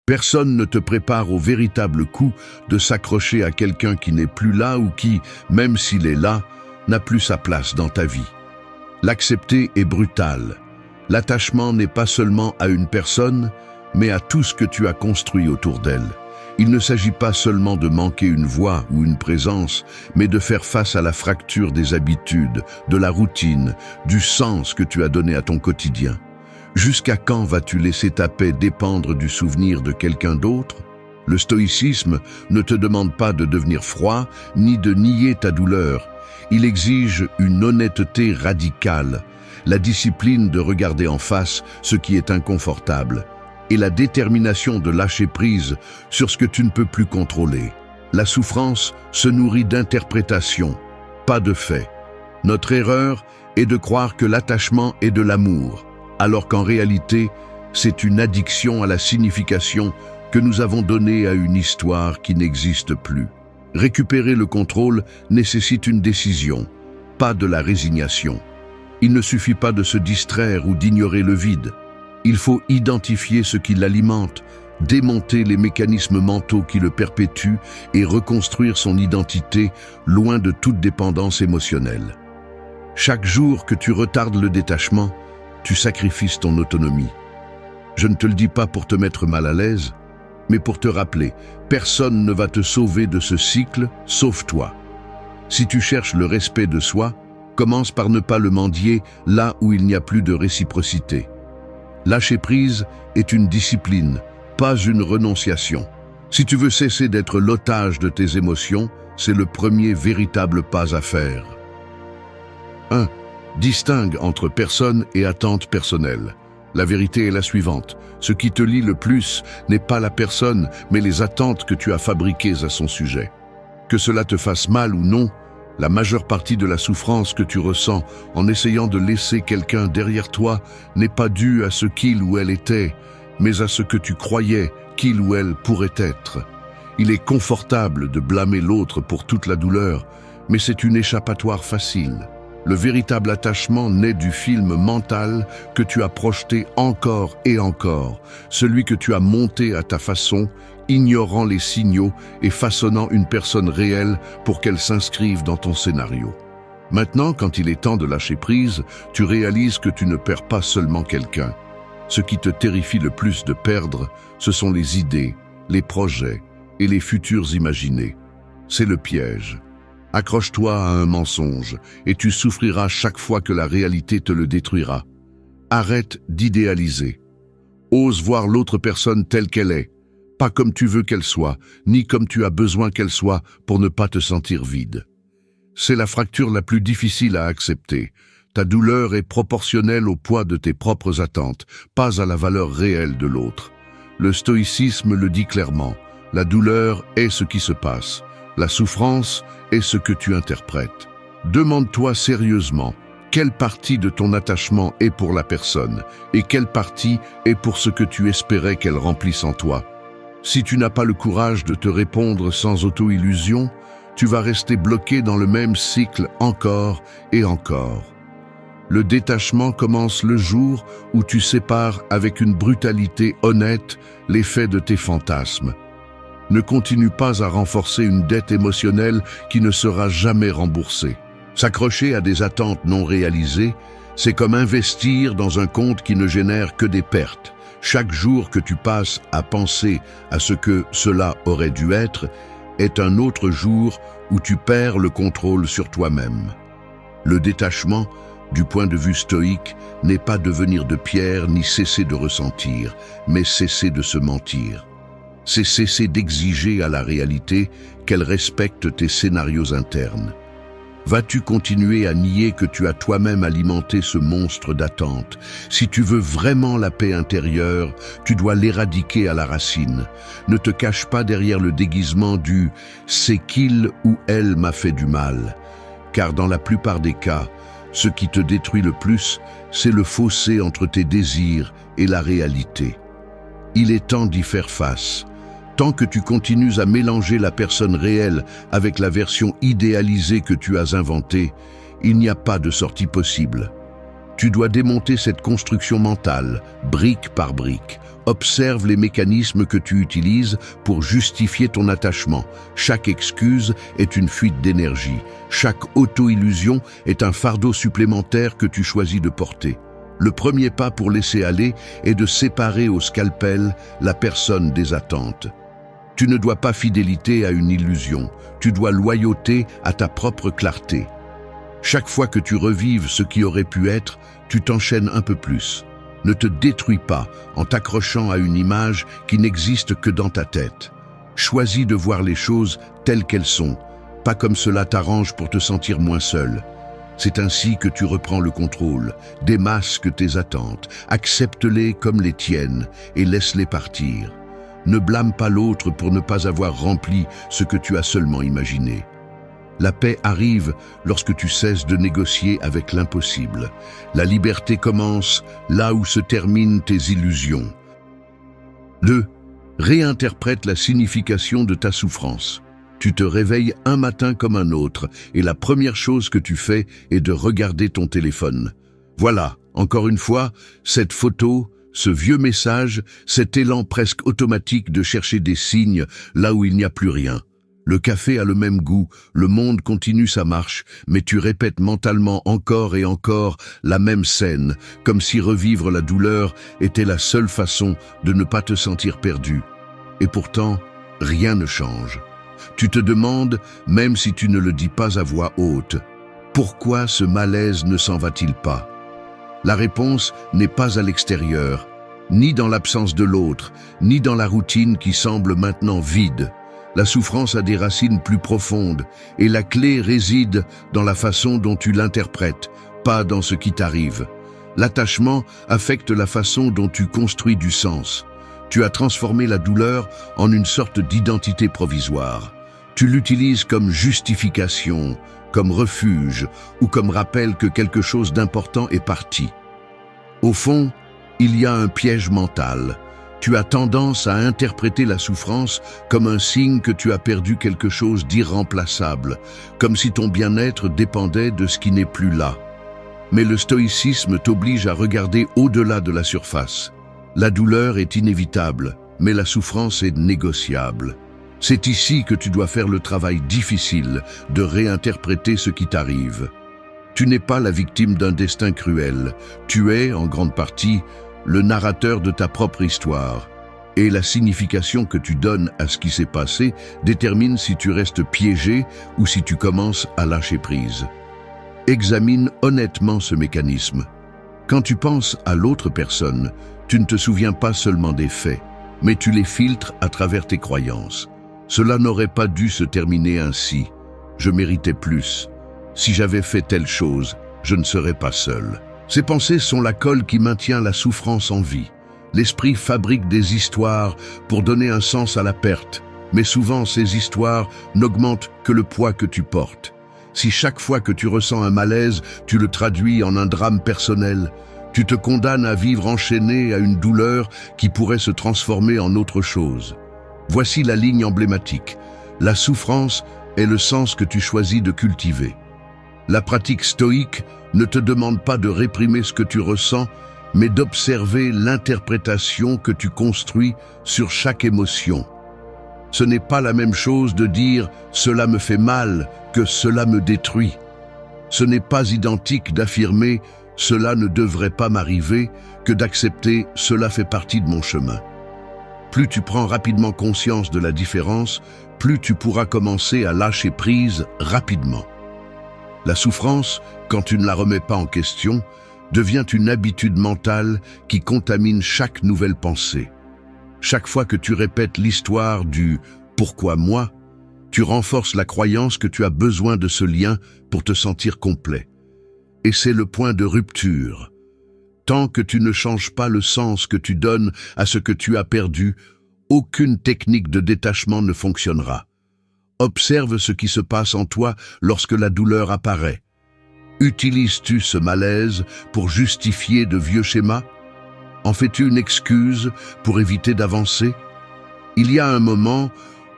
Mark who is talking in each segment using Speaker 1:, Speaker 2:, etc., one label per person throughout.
Speaker 1: Personne ne te prépare au véritable coup de s'accrocher à quelqu'un qui n'est plus là ou qui, même s'il est là, n'a plus sa place dans ta vie. L'accepter est brutal. L'attachement n'est pas seulement à une personne, mais à tout ce que tu as construit autour d'elle. Il ne s'agit pas seulement de manquer une voix ou une présence, mais de faire face à la fracture des habitudes, de la routine, du sens que tu as donné à ton quotidien. Jusqu'à quand vas-tu laisser ta paix dépendre du souvenir de quelqu'un d'autre? Le stoïcisme ne te demande pas de devenir froid, ni de nier ta douleur. Il exige une honnêteté radicale, la discipline de regarder en face ce qui est inconfortable, et la détermination de lâcher prise sur ce que tu ne peux plus contrôler. La souffrance se nourrit d'interprétations, pas de faits. Notre erreur est de croire que l'attachement est de l'amour, alors qu'en réalité, c'est une addiction à la signification que nous avons donnée à une histoire qui n'existe plus. Récupérer le contrôle nécessite une décision, pas de la résignation. Il ne suffit pas de se distraire ou d'ignorer le vide. Il faut identifier ce qui l'alimente, démonter les mécanismes mentaux qui le perpétuent et reconstruire son identité loin de toute dépendance émotionnelle. Chaque jour que tu retardes le détachement, tu sacrifies ton autonomie. Je ne te le dis pas pour te mettre mal à l'aise, mais pour te rappeler, personne ne va te sauver de ce cycle, sauf toi. Si tu cherches le respect de soi, commence par ne pas le mendier là où il n'y a plus de réciprocité. Lâcher prise est une discipline, pas une renonciation. Si tu veux cesser d'être l'otage de tes émotions, c'est le premier véritable pas à faire. 1. Distingue entre personne et attente personnelle. La vérité est la suivante. Ce qui te lie le plus n'est pas la personne, mais les attentes que tu as fabriquées à son sujet. Que cela te fasse mal ou non, la majeure partie de la souffrance que tu ressens en essayant de laisser quelqu'un derrière toi n'est pas due à ce qu'il ou elle était, mais à ce que tu croyais qu'il ou elle pourrait être. Il est confortable de blâmer l'autre pour toute la douleur, mais c'est une échappatoire facile. Le véritable attachement naît du film mental que tu as projeté encore et encore, celui que tu as monté à ta façon, ignorant les signaux et façonnant une personne réelle pour qu'elle s'inscrive dans ton scénario. Maintenant, quand il est temps de lâcher prise, tu réalises que tu ne perds pas seulement quelqu'un. Ce qui te terrifie le plus de perdre, ce sont les idées, les projets et les futurs imaginés. C'est le piège. Accroche-toi à un mensonge et tu souffriras chaque fois que la réalité te le détruira. Arrête d'idéaliser. Ose voir l'autre personne telle qu'elle est, pas comme tu veux qu'elle soit, ni comme tu as besoin qu'elle soit pour ne pas te sentir vide. C'est la fracture la plus difficile à accepter. Ta douleur est proportionnelle au poids de tes propres attentes, pas à la valeur réelle de l'autre. Le stoïcisme le dit clairement, la douleur est ce qui se passe. La souffrance est ce que tu interprètes. Demande-toi sérieusement, quelle partie de ton attachement est pour la personne et quelle partie est pour ce que tu espérais qu'elle remplisse en toi. Si tu n'as pas le courage de te répondre sans auto-illusion, tu vas rester bloqué dans le même cycle encore et encore. Le détachement commence le jour où tu sépares avec une brutalité honnête les faits de tes fantasmes. Ne continue pas à renforcer une dette émotionnelle qui ne sera jamais remboursée. S'accrocher à des attentes non réalisées, c'est comme investir dans un compte qui ne génère que des pertes. Chaque jour que tu passes à penser à ce que cela aurait dû être est un autre jour où tu perds le contrôle sur toi-même. Le détachement, du point de vue stoïque, n'est pas devenir de pierre ni cesser de ressentir, mais cesser de se mentir. C'est cesser d'exiger à la réalité qu'elle respecte tes scénarios internes. Vas-tu continuer à nier que tu as toi-même alimenté ce monstre d'attente? Si tu veux vraiment la paix intérieure, tu dois l'éradiquer à la racine. Ne te cache pas derrière le déguisement du « c'est qu'il ou elle m'a fait du mal », car dans la plupart des cas, ce qui te détruit le plus, c'est le fossé entre tes désirs et la réalité. Il est temps d'y faire face. Tant que tu continues à mélanger la personne réelle avec la version idéalisée que tu as inventée, il n'y a pas de sortie possible. Tu dois démonter cette construction mentale, brique par brique, Observe les mécanismes que tu utilises pour justifier ton attachement. Chaque excuse est une fuite d'énergie. Chaque auto-illusion est un fardeau supplémentaire que tu choisis de porter. Le premier pas pour laisser aller est de séparer au scalpel la personne des attentes. Tu ne dois pas fidélité à une illusion, tu dois loyauté à ta propre clarté. Chaque fois que tu revives ce qui aurait pu être, tu t'enchaînes un peu plus. Ne te détruis pas en t'accrochant à une image qui n'existe que dans ta tête. Choisis de voir les choses telles qu'elles sont, pas comme cela t'arrange pour te sentir moins seul. C'est ainsi que tu reprends le contrôle, démasque tes attentes, accepte-les comme les tiennes et laisse-les partir. Ne blâme pas l'autre pour ne pas avoir rempli ce que tu as seulement imaginé. La paix arrive lorsque tu cesses de négocier avec l'impossible. La liberté commence là où se terminent tes illusions. 2. Réinterprète la signification de ta souffrance. Tu te réveilles un matin comme un autre et la première chose que tu fais est de regarder ton téléphone. Voilà, encore une fois, cette photo, ce vieux message, cet élan presque automatique de chercher des signes là où il n'y a plus rien. Le café a le même goût, le monde continue sa marche, mais tu répètes mentalement encore et encore la même scène, comme si revivre la douleur était la seule façon de ne pas te sentir perdu. Et pourtant, rien ne change. Tu te demandes, même si tu ne le dis pas à voix haute, pourquoi ce malaise ne s'en va-t-il pas? La réponse n'est pas à l'extérieur, ni dans l'absence de l'autre, ni dans la routine qui semble maintenant vide. La souffrance a des racines plus profondes et la clé réside dans la façon dont tu l'interprètes, pas dans ce qui t'arrive. L'attachement affecte la façon dont tu construis du sens. Tu as transformé la douleur en une sorte d'identité provisoire. Tu l'utilises comme justification, comme refuge ou comme rappel que quelque chose d'important est parti. Au fond, il y a un piège mental. Tu as tendance à interpréter la souffrance comme un signe que tu as perdu quelque chose d'irremplaçable, comme si ton bien-être dépendait de ce qui n'est plus là. Mais le stoïcisme t'oblige à regarder au-delà de la surface. La douleur est inévitable, mais la souffrance est négociable. C'est ici que tu dois faire le travail difficile de réinterpréter ce qui t'arrive. Tu n'es pas la victime d'un destin cruel. Tu es, en grande partie, le narrateur de ta propre histoire. Et la signification que tu donnes à ce qui s'est passé détermine si tu restes piégé ou si tu commences à lâcher prise. Examine honnêtement ce mécanisme. Quand tu penses à l'autre personne, tu ne te souviens pas seulement des faits, mais tu les filtres à travers tes croyances. Cela n'aurait pas dû se terminer ainsi. Je méritais plus. Si j'avais fait telle chose, je ne serais pas seul. Ces pensées sont la colle qui maintient la souffrance en vie. L'esprit fabrique des histoires pour donner un sens à la perte, mais souvent ces histoires n'augmentent que le poids que tu portes. Si chaque fois que tu ressens un malaise, tu le traduis en un drame personnel, tu te condamnes à vivre enchaîné à une douleur qui pourrait se transformer en autre chose. Voici la ligne emblématique. La souffrance est le sens que tu choisis de cultiver. La pratique stoïque ne te demande pas de réprimer ce que tu ressens, mais d'observer l'interprétation que tu construis sur chaque émotion. Ce n'est pas la même chose de dire « cela me fait mal » que « cela me détruit ». Ce n'est pas identique d'affirmer « cela ne devrait pas m'arriver » que d'accepter « cela fait partie de mon chemin ». Plus tu prends rapidement conscience de la différence, plus tu pourras commencer à lâcher prise rapidement. La souffrance, quand tu ne la remets pas en question, devient une habitude mentale qui contamine chaque nouvelle pensée. Chaque fois que tu répètes l'histoire du « pourquoi moi ?», tu renforces la croyance que tu as besoin de ce lien pour te sentir complet. Et c'est le point de rupture. Tant que tu ne changes pas le sens que tu donnes à ce que tu as perdu, aucune technique de détachement ne fonctionnera. Observe ce qui se passe en toi lorsque la douleur apparaît. Utilises-tu ce malaise pour justifier de vieux schémas? En fais-tu une excuse pour éviter d'avancer? Il y a un moment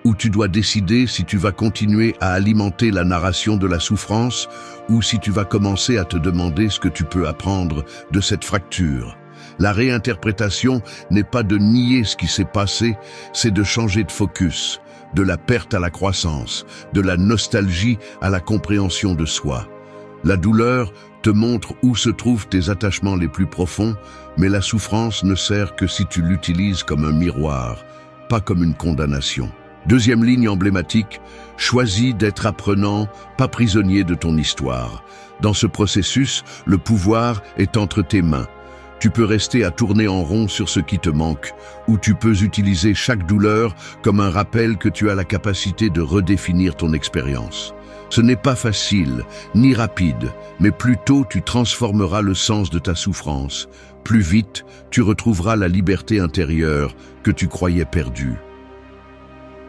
Speaker 1: où tu dois décider si tu vas continuer à alimenter la narration de la souffrance ou si tu vas commencer à te demander ce que tu peux apprendre de cette fracture. La réinterprétation n'est pas de nier ce qui s'est passé, c'est de changer de focus, de la perte à la croissance, de la nostalgie à la compréhension de soi. La douleur te montre où se trouvent tes attachements les plus profonds, mais la souffrance ne sert que si tu l'utilises comme un miroir, pas comme une condamnation. Deuxième ligne emblématique, choisis d'être apprenant, pas prisonnier de ton histoire. Dans ce processus, le pouvoir est entre tes mains. Tu peux rester à tourner en rond sur ce qui te manque, ou tu peux utiliser chaque douleur comme un rappel que tu as la capacité de redéfinir ton expérience. Ce n'est pas facile, ni rapide, mais plus tôt tu transformeras le sens de ta souffrance. Plus vite, tu retrouveras la liberté intérieure que tu croyais perdue.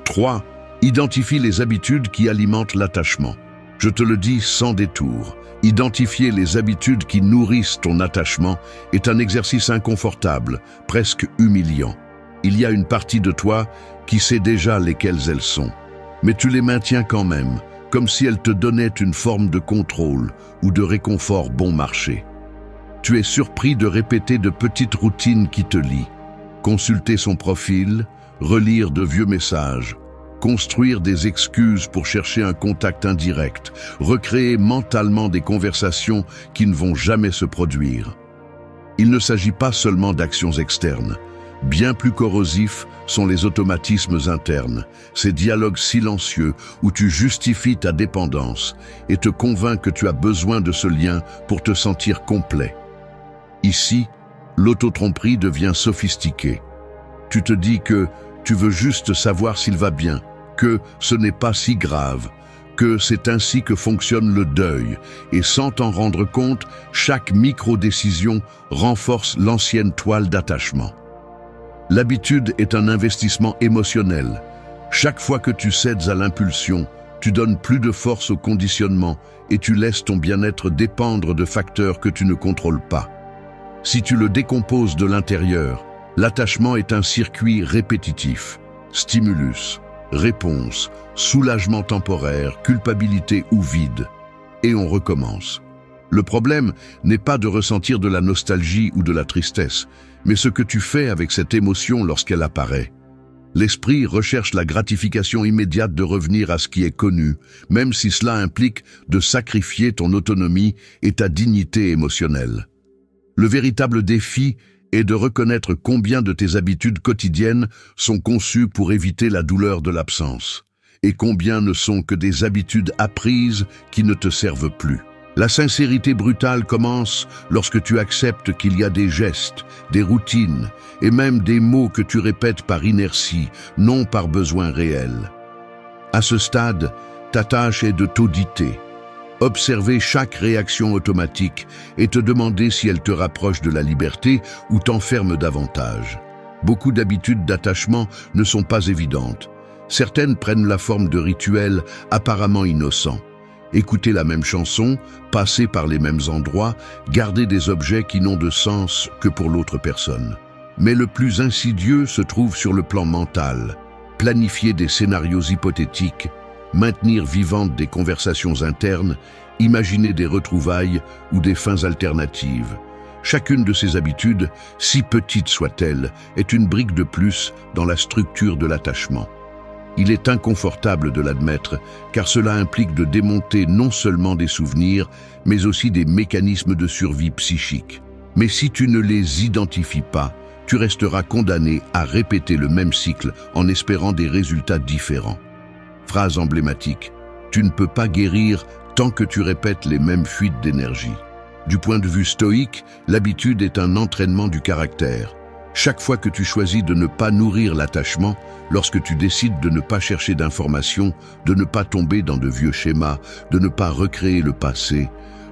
Speaker 1: 3. Identifie les habitudes qui alimentent l'attachement. Je te le dis sans détour. Identifier les habitudes qui nourrissent ton attachement est un exercice inconfortable, presque humiliant. Il y a une partie de toi qui sait déjà lesquelles elles sont. Mais tu les maintiens quand même, comme si elles te donnaient une forme de contrôle ou de réconfort bon marché. Tu es surpris de répéter de petites routines qui te lient. Consulter son profil, relire de vieux messages, construire des excuses pour chercher un contact indirect, recréer mentalement des conversations qui ne vont jamais se produire. Il ne s'agit pas seulement d'actions externes. Bien plus corrosifs sont les automatismes internes, ces dialogues silencieux où tu justifies ta dépendance et te convaincs que tu as besoin de ce lien pour te sentir complet. Ici, l'autotromperie devient sophistiquée. Tu te dis que tu veux juste savoir s'il va bien, que ce n'est pas si grave, que c'est ainsi que fonctionne le deuil, et sans t'en rendre compte, chaque micro-décision renforce l'ancienne toile d'attachement. L'habitude est un investissement émotionnel. Chaque fois que tu cèdes à l'impulsion, tu donnes plus de force au conditionnement et tu laisses ton bien-être dépendre de facteurs que tu ne contrôles pas. Si tu le décomposes de l'intérieur, l'attachement est un circuit répétitif. Stimulus, réponse, soulagement temporaire, culpabilité ou vide. Et on recommence. Le problème n'est pas de ressentir de la nostalgie ou de la tristesse, mais ce que tu fais avec cette émotion lorsqu'elle apparaît. L'esprit recherche la gratification immédiate de revenir à ce qui est connu, même si cela implique de sacrifier ton autonomie et ta dignité émotionnelle. Le véritable défi est de reconnaître combien de tes habitudes quotidiennes sont conçues pour éviter la douleur de l'absence, et combien ne sont que des habitudes apprises qui ne te servent plus. La sincérité brutale commence lorsque tu acceptes qu'il y a des gestes, des routines et même des mots que tu répètes par inertie, non par besoin réel. À ce stade, ta tâche est de t'auditer, observer chaque réaction automatique et te demander si elle te rapproche de la liberté ou t'enferme davantage. Beaucoup d'habitudes d'attachement ne sont pas évidentes. Certaines prennent la forme de rituels apparemment innocents. Écouter la même chanson, passer par les mêmes endroits, garder des objets qui n'ont de sens que pour l'autre personne. Mais le plus insidieux se trouve sur le plan mental. Planifier des scénarios hypothétiques, maintenir vivantes des conversations internes, imaginer des retrouvailles ou des fins alternatives. Chacune de ces habitudes, si petite soit-elle, est une brique de plus dans la structure de l'attachement. Il est inconfortable de l'admettre, car cela implique de démonter non seulement des souvenirs, mais aussi des mécanismes de survie psychique. Mais si tu ne les identifies pas, tu resteras condamné à répéter le même cycle en espérant des résultats différents. Phrase emblématique, tu ne peux pas guérir tant que tu répètes les mêmes fuites d'énergie. Du point de vue stoïque, l'habitude est un entraînement du caractère. Chaque fois que tu choisis de ne pas nourrir l'attachement, lorsque tu décides de ne pas chercher d'informations, de ne pas tomber dans de vieux schémas, de ne pas recréer le passé,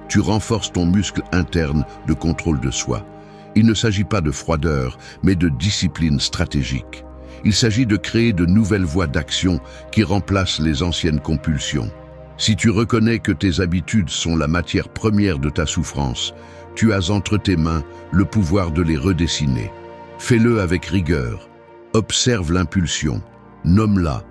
Speaker 1: tu renforces ton muscle interne de contrôle de soi. Il ne s'agit pas de froideur, mais de discipline stratégique. Il s'agit de créer de nouvelles voies d'action qui remplacent les anciennes compulsions. Si tu reconnais que tes habitudes sont la matière première de ta souffrance, tu as entre tes mains le pouvoir de les redessiner. Fais-le avec rigueur. Observe l'impulsion. Nomme-la.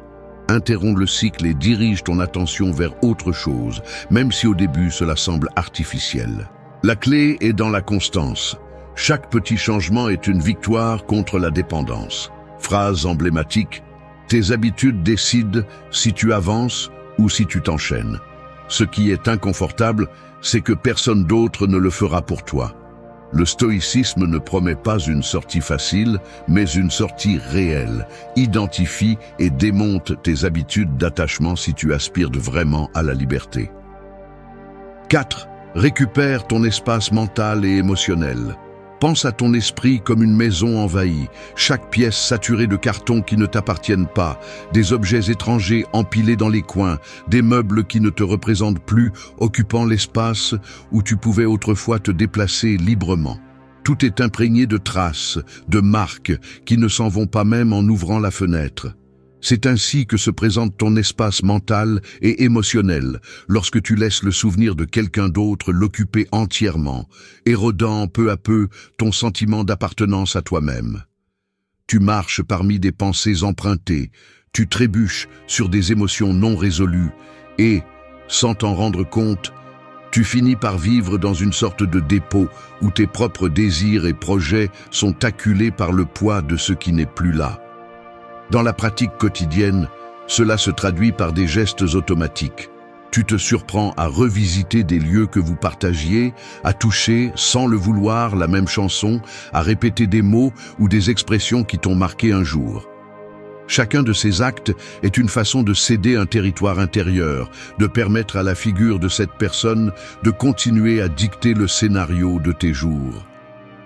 Speaker 1: Interromps le cycle et dirige ton attention vers autre chose, même si au début cela semble artificiel. La clé est dans la constance. Chaque petit changement est une victoire contre la dépendance. Phrase emblématique, tes habitudes décident si tu avances ou si tu t'enchaînes. Ce qui est inconfortable, c'est que personne d'autre ne le fera pour toi. Le stoïcisme ne promet pas une sortie facile, mais une sortie réelle. Identifie et démonte tes habitudes d'attachement si tu aspires vraiment à la liberté. 4. Récupère ton espace mental et émotionnel. Pense à ton esprit comme une maison envahie, chaque pièce saturée de cartons qui ne t'appartiennent pas, des objets étrangers empilés dans les coins, des meubles qui ne te représentent plus, occupant l'espace où tu pouvais autrefois te déplacer librement. Tout est imprégné de traces, de marques, qui ne s'en vont pas même en ouvrant la fenêtre. C'est ainsi que se présente ton espace mental et émotionnel, lorsque tu laisses le souvenir de quelqu'un d'autre l'occuper entièrement, érodant peu à peu ton sentiment d'appartenance à toi-même. Tu marches parmi des pensées empruntées, tu trébuches sur des émotions non résolues et, sans t'en rendre compte, tu finis par vivre dans une sorte de dépôt où tes propres désirs et projets sont acculés par le poids de ce qui n'est plus là. Dans la pratique quotidienne, cela se traduit par des gestes automatiques. Tu te surprends à revisiter des lieux que vous partagiez, à toucher, sans le vouloir, la même chanson, à répéter des mots ou des expressions qui t'ont marqué un jour. Chacun de ces actes est une façon de céder un territoire intérieur, de permettre à la figure de cette personne de continuer à dicter le scénario de tes jours.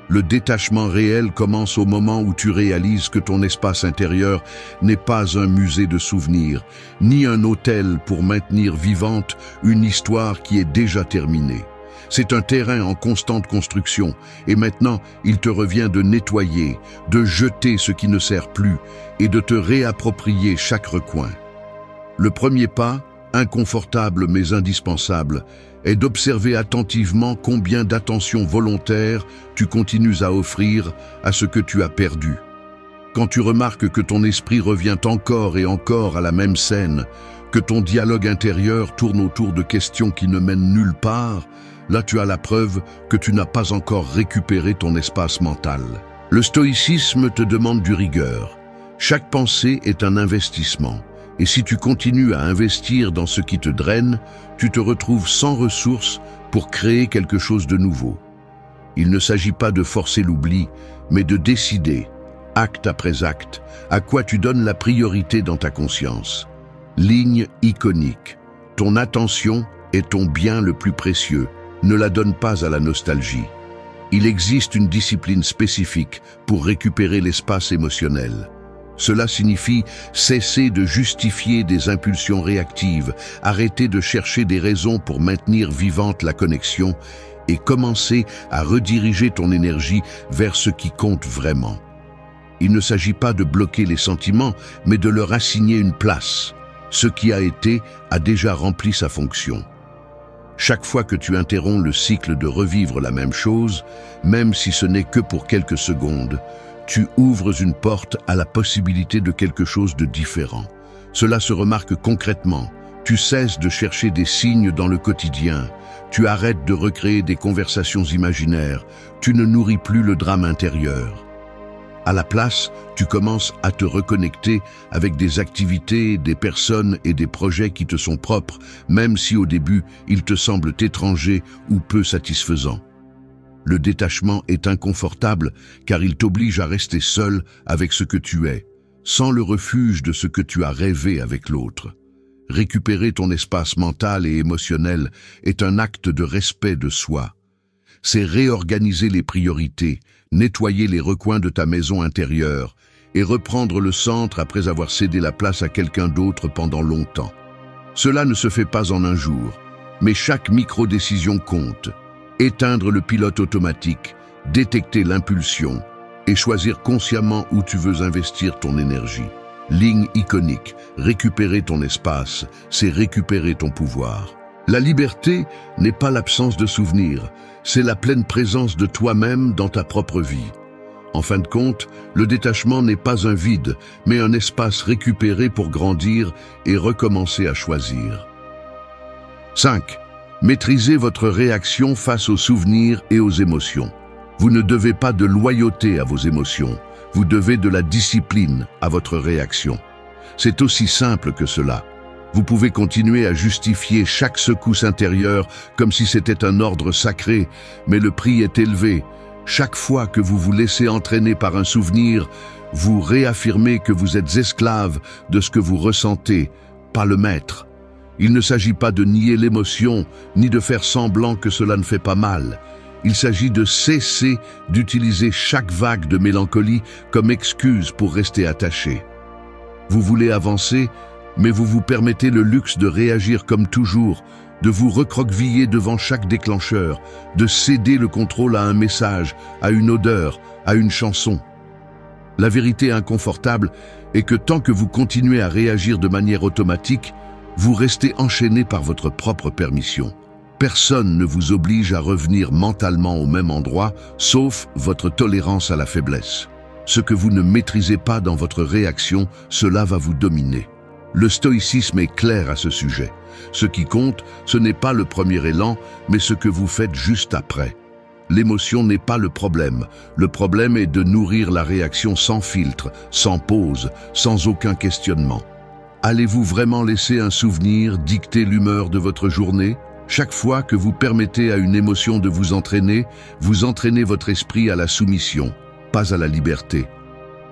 Speaker 1: Le détachement réel commence au moment où tu réalises que ton espace intérieur n'est pas un musée de souvenirs, ni un hôtel pour maintenir vivante une histoire qui est déjà terminée. C'est un terrain en constante construction, et maintenant il te revient de nettoyer, de jeter ce qui ne sert plus, et de te réapproprier chaque recoin. Le premier pas, inconfortable mais indispensable, est d'observer attentivement combien d'attention volontaire tu continues à offrir à ce que tu as perdu. Quand tu remarques que ton esprit revient encore et encore à la même scène, que ton dialogue intérieur tourne autour de questions qui ne mènent nulle part, là tu as la preuve que tu n'as pas encore récupéré ton espace mental. Le stoïcisme te demande du rigueur. Chaque pensée est un investissement. Et si tu continues à investir dans ce qui te draine, tu te retrouves sans ressources pour créer quelque chose de nouveau. Il ne s'agit pas de forcer l'oubli, mais de décider, acte après acte, à quoi tu donnes la priorité dans ta conscience. Ligne iconique. Ton attention est ton bien le plus précieux. Ne la donne pas à la nostalgie. Il existe une discipline spécifique pour récupérer l'espace émotionnel. Cela signifie cesser de justifier des impulsions réactives, arrêter de chercher des raisons pour maintenir vivante la connexion et commencer à rediriger ton énergie vers ce qui compte vraiment. Il ne s'agit pas de bloquer les sentiments, mais de leur assigner une place. Ce qui a été a déjà rempli sa fonction. Chaque fois que tu interromps le cycle de revivre la même chose, même si ce n'est que pour quelques secondes, tu ouvres une porte à la possibilité de quelque chose de différent. Cela se remarque concrètement. Tu cesses de chercher des signes dans le quotidien. Tu arrêtes de recréer des conversations imaginaires. Tu ne nourris plus le drame intérieur. À la place, tu commences à te reconnecter avec des activités, des personnes et des projets qui te sont propres, même si au début, ils te semblent étrangers ou peu satisfaisants. Le détachement est inconfortable car il t'oblige à rester seul avec ce que tu es, sans le refuge de ce que tu as rêvé avec l'autre. Récupérer ton espace mental et émotionnel est un acte de respect de soi. C'est réorganiser les priorités, nettoyer les recoins de ta maison intérieure et reprendre le centre après avoir cédé la place à quelqu'un d'autre pendant longtemps. Cela ne se fait pas en un jour, mais chaque micro-décision compte. Éteindre le pilote automatique, détecter l'impulsion et choisir consciemment où tu veux investir ton énergie. Ligne iconique, récupérer ton espace, c'est récupérer ton pouvoir. La liberté n'est pas l'absence de souvenirs, c'est la pleine présence de toi-même dans ta propre vie. En fin de compte, le détachement n'est pas un vide, mais un espace récupéré pour grandir et recommencer à choisir. 5. Maîtrisez votre réaction face aux souvenirs et aux émotions. Vous ne devez pas de loyauté à vos émotions, vous devez de la discipline à votre réaction. C'est aussi simple que cela. Vous pouvez continuer à justifier chaque secousse intérieure comme si c'était un ordre sacré, mais le prix est élevé. Chaque fois que vous vous laissez entraîner par un souvenir, vous réaffirmez que vous êtes esclave de ce que vous ressentez, pas le maître. Il ne s'agit pas de nier l'émotion, ni de faire semblant que cela ne fait pas mal. Il s'agit de cesser d'utiliser chaque vague de mélancolie comme excuse pour rester attaché. Vous voulez avancer, mais vous vous permettez le luxe de réagir comme toujours, de vous recroqueviller devant chaque déclencheur, de céder le contrôle à un message, à une odeur, à une chanson. La vérité inconfortable est que tant que vous continuez à réagir de manière automatique, vous restez enchaîné par votre propre permission. Personne ne vous oblige à revenir mentalement au même endroit, sauf votre tolérance à la faiblesse. Ce que vous ne maîtrisez pas dans votre réaction, cela va vous dominer. Le stoïcisme est clair à ce sujet. Ce qui compte, ce n'est pas le premier élan, mais ce que vous faites juste après. L'émotion n'est pas le problème. Le problème est de nourrir la réaction sans filtre, sans pause, sans aucun questionnement. Allez-vous vraiment laisser un souvenir dicter l'humeur de votre journée ? Chaque fois que vous permettez à une émotion de vous entraînez votre esprit à la soumission, pas à la liberté.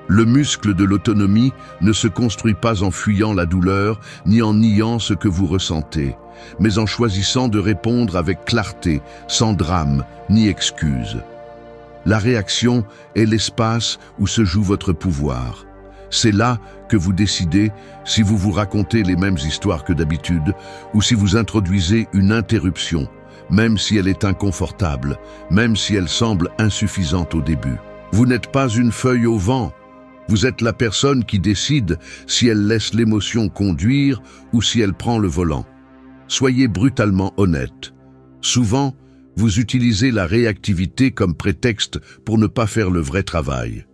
Speaker 1: Le muscle de l'autonomie ne se construit pas en fuyant la douleur, ni en niant ce que vous ressentez, mais en choisissant de répondre avec clarté, sans drame, ni excuse. La réaction est l'espace où se joue votre pouvoir. C'est là que vous décidez si vous vous racontez les mêmes histoires que d'habitude ou si vous introduisez une interruption, même si elle est inconfortable, même si elle semble insuffisante au début. Vous n'êtes pas une feuille au vent. Vous êtes la personne qui décide si elle laisse l'émotion conduire ou si elle prend le volant. Soyez brutalement honnête. Souvent, vous utilisez la réactivité comme prétexte pour ne pas faire le vrai travail.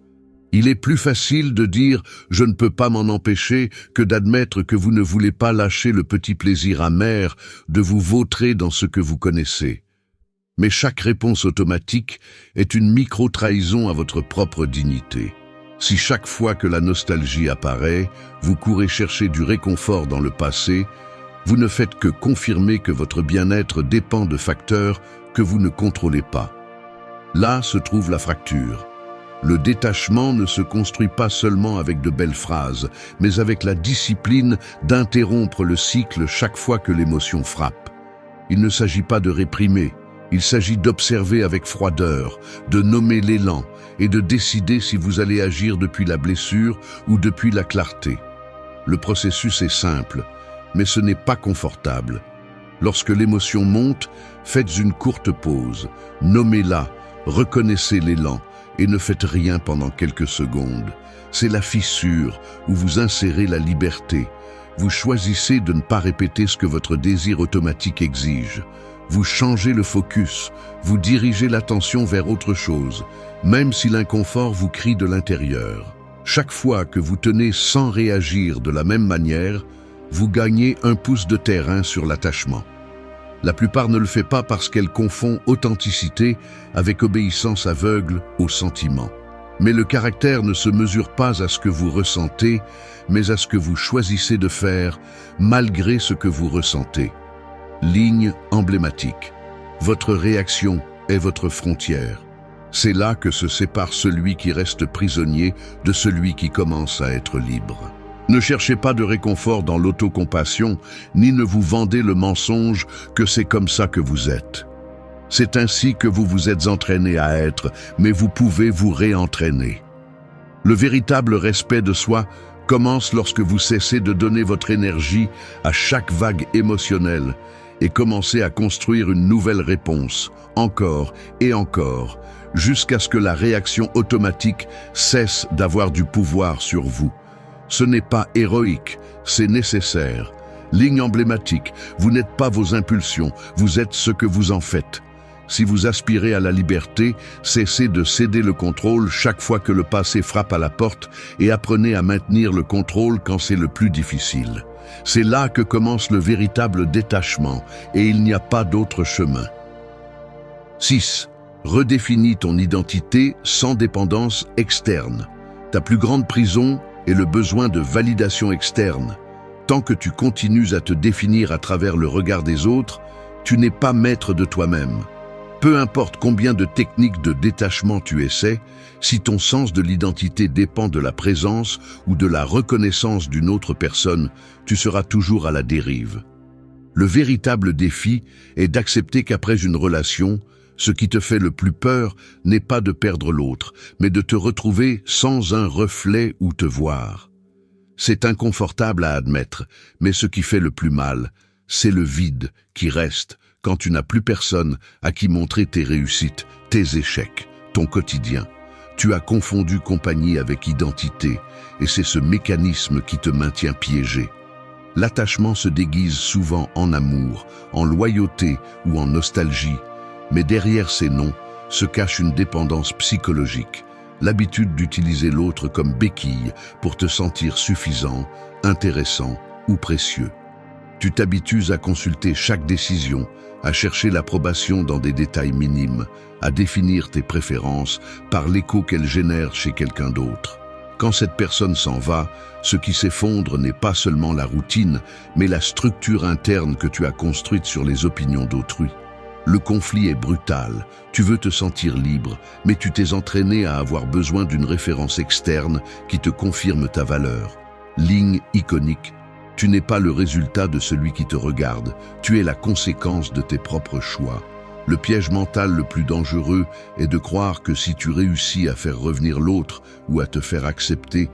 Speaker 1: Il est plus facile de dire « je ne peux pas m'en empêcher » que d'admettre que vous ne voulez pas lâcher le petit plaisir amer de vous vautrer dans ce que vous connaissez. Mais chaque réponse automatique est une micro-trahison à votre propre dignité. Si chaque fois que la nostalgie apparaît, vous courez chercher du réconfort dans le passé, vous ne faites que confirmer que votre bien-être dépend de facteurs que vous ne contrôlez pas. Là se trouve la fracture. Le détachement ne se construit pas seulement avec de belles phrases, mais avec la discipline d'interrompre le cycle chaque fois que l'émotion frappe. Il ne s'agit pas de réprimer, il s'agit d'observer avec froideur, de nommer l'élan et de décider si vous allez agir depuis la blessure ou depuis la clarté. Le processus est simple, mais ce n'est pas confortable. Lorsque l'émotion monte, faites une courte pause, nommez-la, reconnaissez l'élan, et ne faites rien pendant quelques secondes. C'est la fissure où vous insérez la liberté. Vous choisissez de ne pas répéter ce que votre désir automatique exige. Vous changez le focus, vous dirigez l'attention vers autre chose, même si l'inconfort vous crie de l'intérieur. Chaque fois que vous tenez sans réagir de la même manière, vous gagnez un pouce de terrain sur l'attachement. La plupart ne le fait pas parce qu'elle confond authenticité avec obéissance aveugle aux sentiments. Mais le caractère ne se mesure pas à ce que vous ressentez, mais à ce que vous choisissez de faire malgré ce que vous ressentez. Ligne emblématique. Votre réaction est votre frontière. C'est là que se sépare celui qui reste prisonnier de celui qui commence à être libre. Ne cherchez pas de réconfort dans l'autocompassion, ni ne vous vendez le mensonge que c'est comme ça que vous êtes. C'est ainsi que vous vous êtes entraîné à être, mais vous pouvez vous réentraîner. Le véritable respect de soi commence lorsque vous cessez de donner votre énergie à chaque vague émotionnelle et commencez à construire une nouvelle réponse, encore et encore, jusqu'à ce que la réaction automatique cesse d'avoir du pouvoir sur vous. Ce n'est pas héroïque, c'est nécessaire. Ligne emblématique, vous n'êtes pas vos impulsions, vous êtes ce que vous en faites. Si vous aspirez à la liberté, cessez de céder le contrôle chaque fois que le passé frappe à la porte et apprenez à maintenir le contrôle quand c'est le plus difficile. C'est là que commence le véritable détachement et il n'y a pas d'autre chemin. 6. Redéfinis ton identité sans dépendance externe. Ta plus grande prison est le besoin de validation externe. Tant que tu continues à te définir à travers le regard des autres, tu n'es pas maître de toi-même. Peu importe combien de techniques de détachement tu essaies, si ton sens de l'identité dépend de la présence ou de la reconnaissance d'une autre personne, tu seras toujours à la dérive. Le véritable défi est d'accepter qu'après une relation, ce qui te fait le plus peur n'est pas de perdre l'autre, mais de te retrouver sans un reflet où te voir. C'est inconfortable à admettre, mais ce qui fait le plus mal, c'est le vide qui reste quand tu n'as plus personne à qui montrer tes réussites, tes échecs, ton quotidien. Tu as confondu compagnie avec identité, et c'est ce mécanisme qui te maintient piégé. L'attachement se déguise souvent en amour, en loyauté ou en nostalgie, mais derrière ces noms se cache une dépendance psychologique, l'habitude d'utiliser l'autre comme béquille pour te sentir suffisant, intéressant ou précieux. Tu t'habitues à consulter chaque décision, à chercher l'approbation dans des détails minimes, à définir tes préférences par l'écho qu'elles génèrent chez quelqu'un d'autre. Quand cette personne s'en va, ce qui s'effondre n'est pas seulement la routine, mais la structure interne que tu as construite sur les opinions d'autrui. Le conflit est brutal, tu veux te sentir libre, mais tu t'es entraîné à avoir besoin d'une référence externe qui te confirme ta valeur. Ligne iconique. Tu n'es pas le résultat de celui qui te regarde, tu es la conséquence de tes propres choix. Le piège mental le plus dangereux est de croire que si tu réussis à faire revenir l'autre ou à te faire accepter,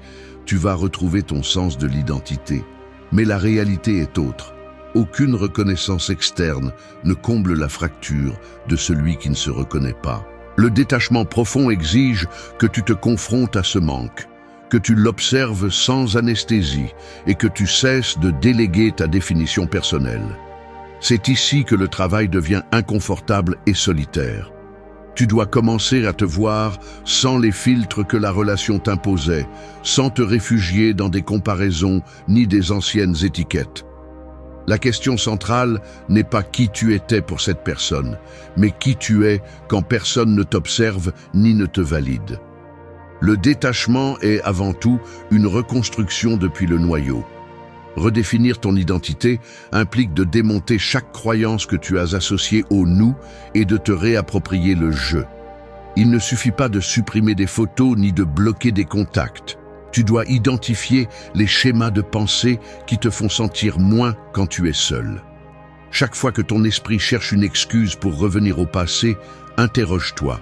Speaker 1: tu vas retrouver ton sens de l'identité. Mais la réalité est autre. Aucune reconnaissance externe ne comble la fracture de celui qui ne se reconnaît pas. Le détachement profond exige que tu te confrontes à ce manque, que tu l'observes sans anesthésie et que tu cesses de déléguer ta définition personnelle. C'est ici que le travail devient inconfortable et solitaire. Tu dois commencer à te voir sans les filtres que la relation t'imposait, sans te réfugier dans des comparaisons ni des anciennes étiquettes. La question centrale n'est pas qui tu étais pour cette personne, mais qui tu es quand personne ne t'observe ni ne te valide. Le détachement est avant tout une reconstruction depuis le noyau. Redéfinir ton identité implique de démonter chaque croyance que tu as associée au « nous » et de te réapproprier le « je ». Il ne suffit pas de supprimer des photos ni de bloquer des contacts. Tu dois identifier les schémas de pensée qui te font sentir moins quand tu es seul. Chaque fois que ton esprit cherche une excuse pour revenir au passé, interroge-toi.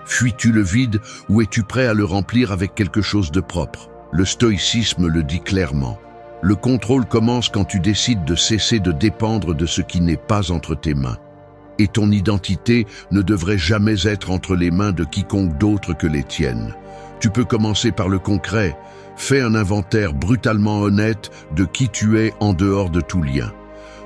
Speaker 1: Fuis-tu le vide ou es-tu prêt à le remplir avec quelque chose de propre? Le stoïcisme le dit clairement. Le contrôle commence quand tu décides de cesser de dépendre de ce qui n'est pas entre tes mains. Et ton identité ne devrait jamais être entre les mains de quiconque d'autre que les tiennes. Tu peux commencer par le concret. Fais un inventaire brutalement honnête de qui tu es en dehors de tout lien.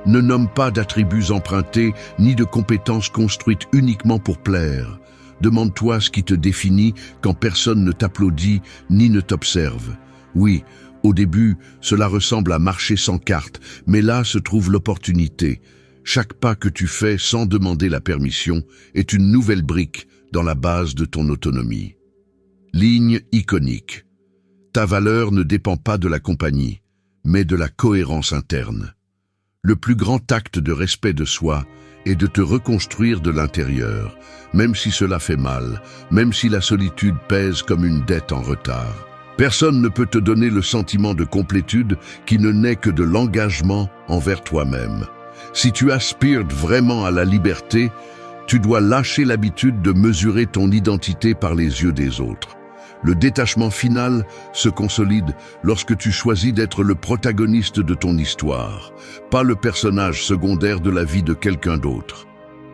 Speaker 1: Ne nomme pas d'attributs empruntés ni de compétences construites uniquement pour plaire. Demande-toi ce qui te définit quand personne ne t'applaudit ni ne t'observe. Oui, au début, cela ressemble à marcher sans carte, mais là se trouve l'opportunité. Chaque pas que tu fais sans demander la permission est une nouvelle brique dans la base de ton autonomie. Ligne iconique. Ta valeur ne dépend pas de la compagnie, mais de la cohérence interne. Le plus grand acte de respect de soi est de te reconstruire de l'intérieur, même si cela fait mal, même si la solitude pèse comme une dette en retard. Personne ne peut te donner le sentiment de complétude qui ne naît que de l'engagement envers toi-même. Si tu aspires vraiment à la liberté, tu dois lâcher l'habitude de mesurer ton identité par les yeux des autres. Le détachement final se consolide lorsque tu choisis d'être le protagoniste de ton histoire, pas le personnage secondaire de la vie de quelqu'un d'autre.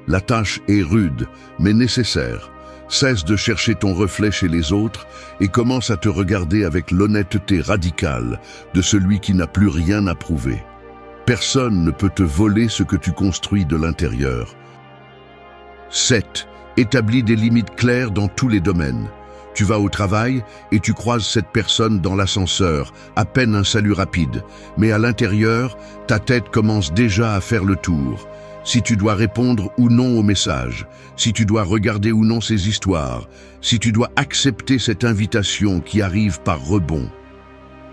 Speaker 1: La tâche est rude, mais nécessaire. Cesse de chercher ton reflet chez les autres et commence à te regarder avec l'honnêteté radicale de celui qui n'a plus rien à prouver. Personne ne peut te voler ce que tu construis de l'intérieur. 7. Établis des limites claires dans tous les domaines. Tu vas au travail et tu croises cette personne dans l'ascenseur, à peine un salut rapide. Mais à l'intérieur, ta tête commence déjà à faire le tour. si tu dois répondre ou non aux messages, si tu dois regarder ou non ces histoires, si tu dois accepter cette invitation qui arrive par rebond.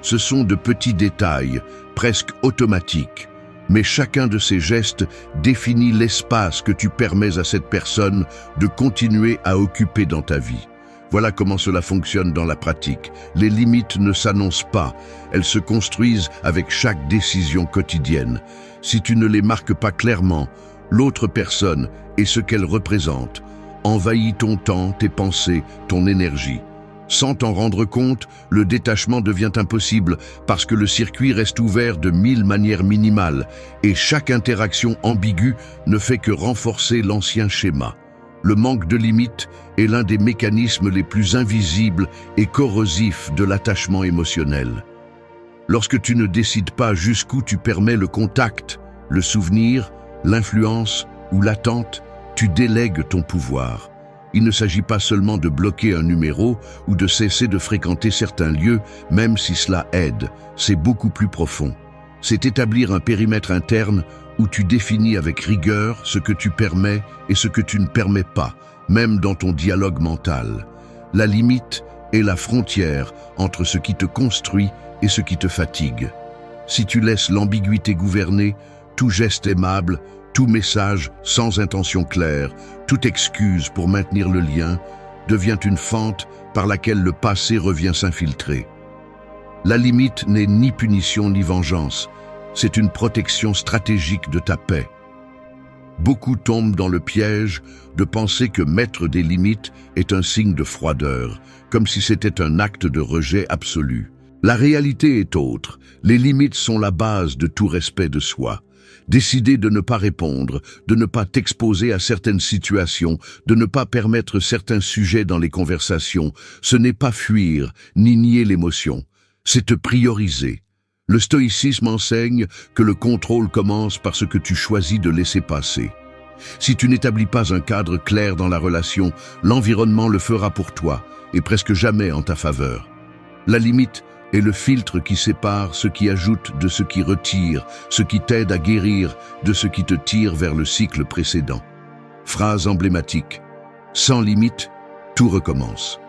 Speaker 1: Ce sont de petits détails, presque automatiques, mais chacun de ces gestes définit l'espace que tu permets à cette personne de continuer à occuper dans ta vie. Voilà comment cela fonctionne dans la pratique. Les limites ne s'annoncent pas, elles se construisent avec chaque décision quotidienne. Si tu ne les marques pas clairement, l'autre personne et ce qu'elle représente envahit ton temps, tes pensées, ton énergie. Sans t'en rendre compte, le détachement devient impossible parce que le circuit reste ouvert de 1000 manières minimales et chaque interaction ambiguë ne fait que renforcer l'ancien schéma. Le manque de limites est l'un des mécanismes les plus invisibles et corrosifs de l'attachement émotionnel. Lorsque tu ne décides pas jusqu'où tu permets le contact, le souvenir, l'influence ou l'attente, tu délègues ton pouvoir. Il ne s'agit pas seulement de bloquer un numéro ou de cesser de fréquenter certains lieux, même si cela aide, c'est beaucoup plus profond. C'est établir un périmètre interne où tu définis avec rigueur ce que tu permets et ce que tu ne permets pas, même dans ton dialogue mental. La limite est la frontière entre ce qui te construit et ce qui te fatigue. Si tu laisses l'ambiguïté gouverner, tout geste aimable, tout message sans intention claire, toute excuse pour maintenir le lien, devient une fente par laquelle le passé revient s'infiltrer. La limite n'est ni punition ni vengeance, c'est une protection stratégique de ta paix. Beaucoup tombent dans le piège de penser que mettre des limites est un signe de froideur, comme si c'était un acte de rejet absolu. La réalité est autre, les limites sont la base de tout respect de soi. Décider de ne pas répondre, de ne pas t'exposer à certaines situations, de ne pas permettre certains sujets dans les conversations, ce n'est pas fuir, ni nier l'émotion, c'est te prioriser. Le stoïcisme enseigne que le contrôle commence par ce que tu choisis de laisser passer. Si tu n'établis pas un cadre clair dans la relation, l'environnement le fera pour toi, et presque jamais en ta faveur. La limite est le filtre qui sépare ce qui ajoute de ce qui retire, ce qui t'aide à guérir de ce qui te tire vers le cycle précédent. Phrase emblématique. Sans limite, tout recommence.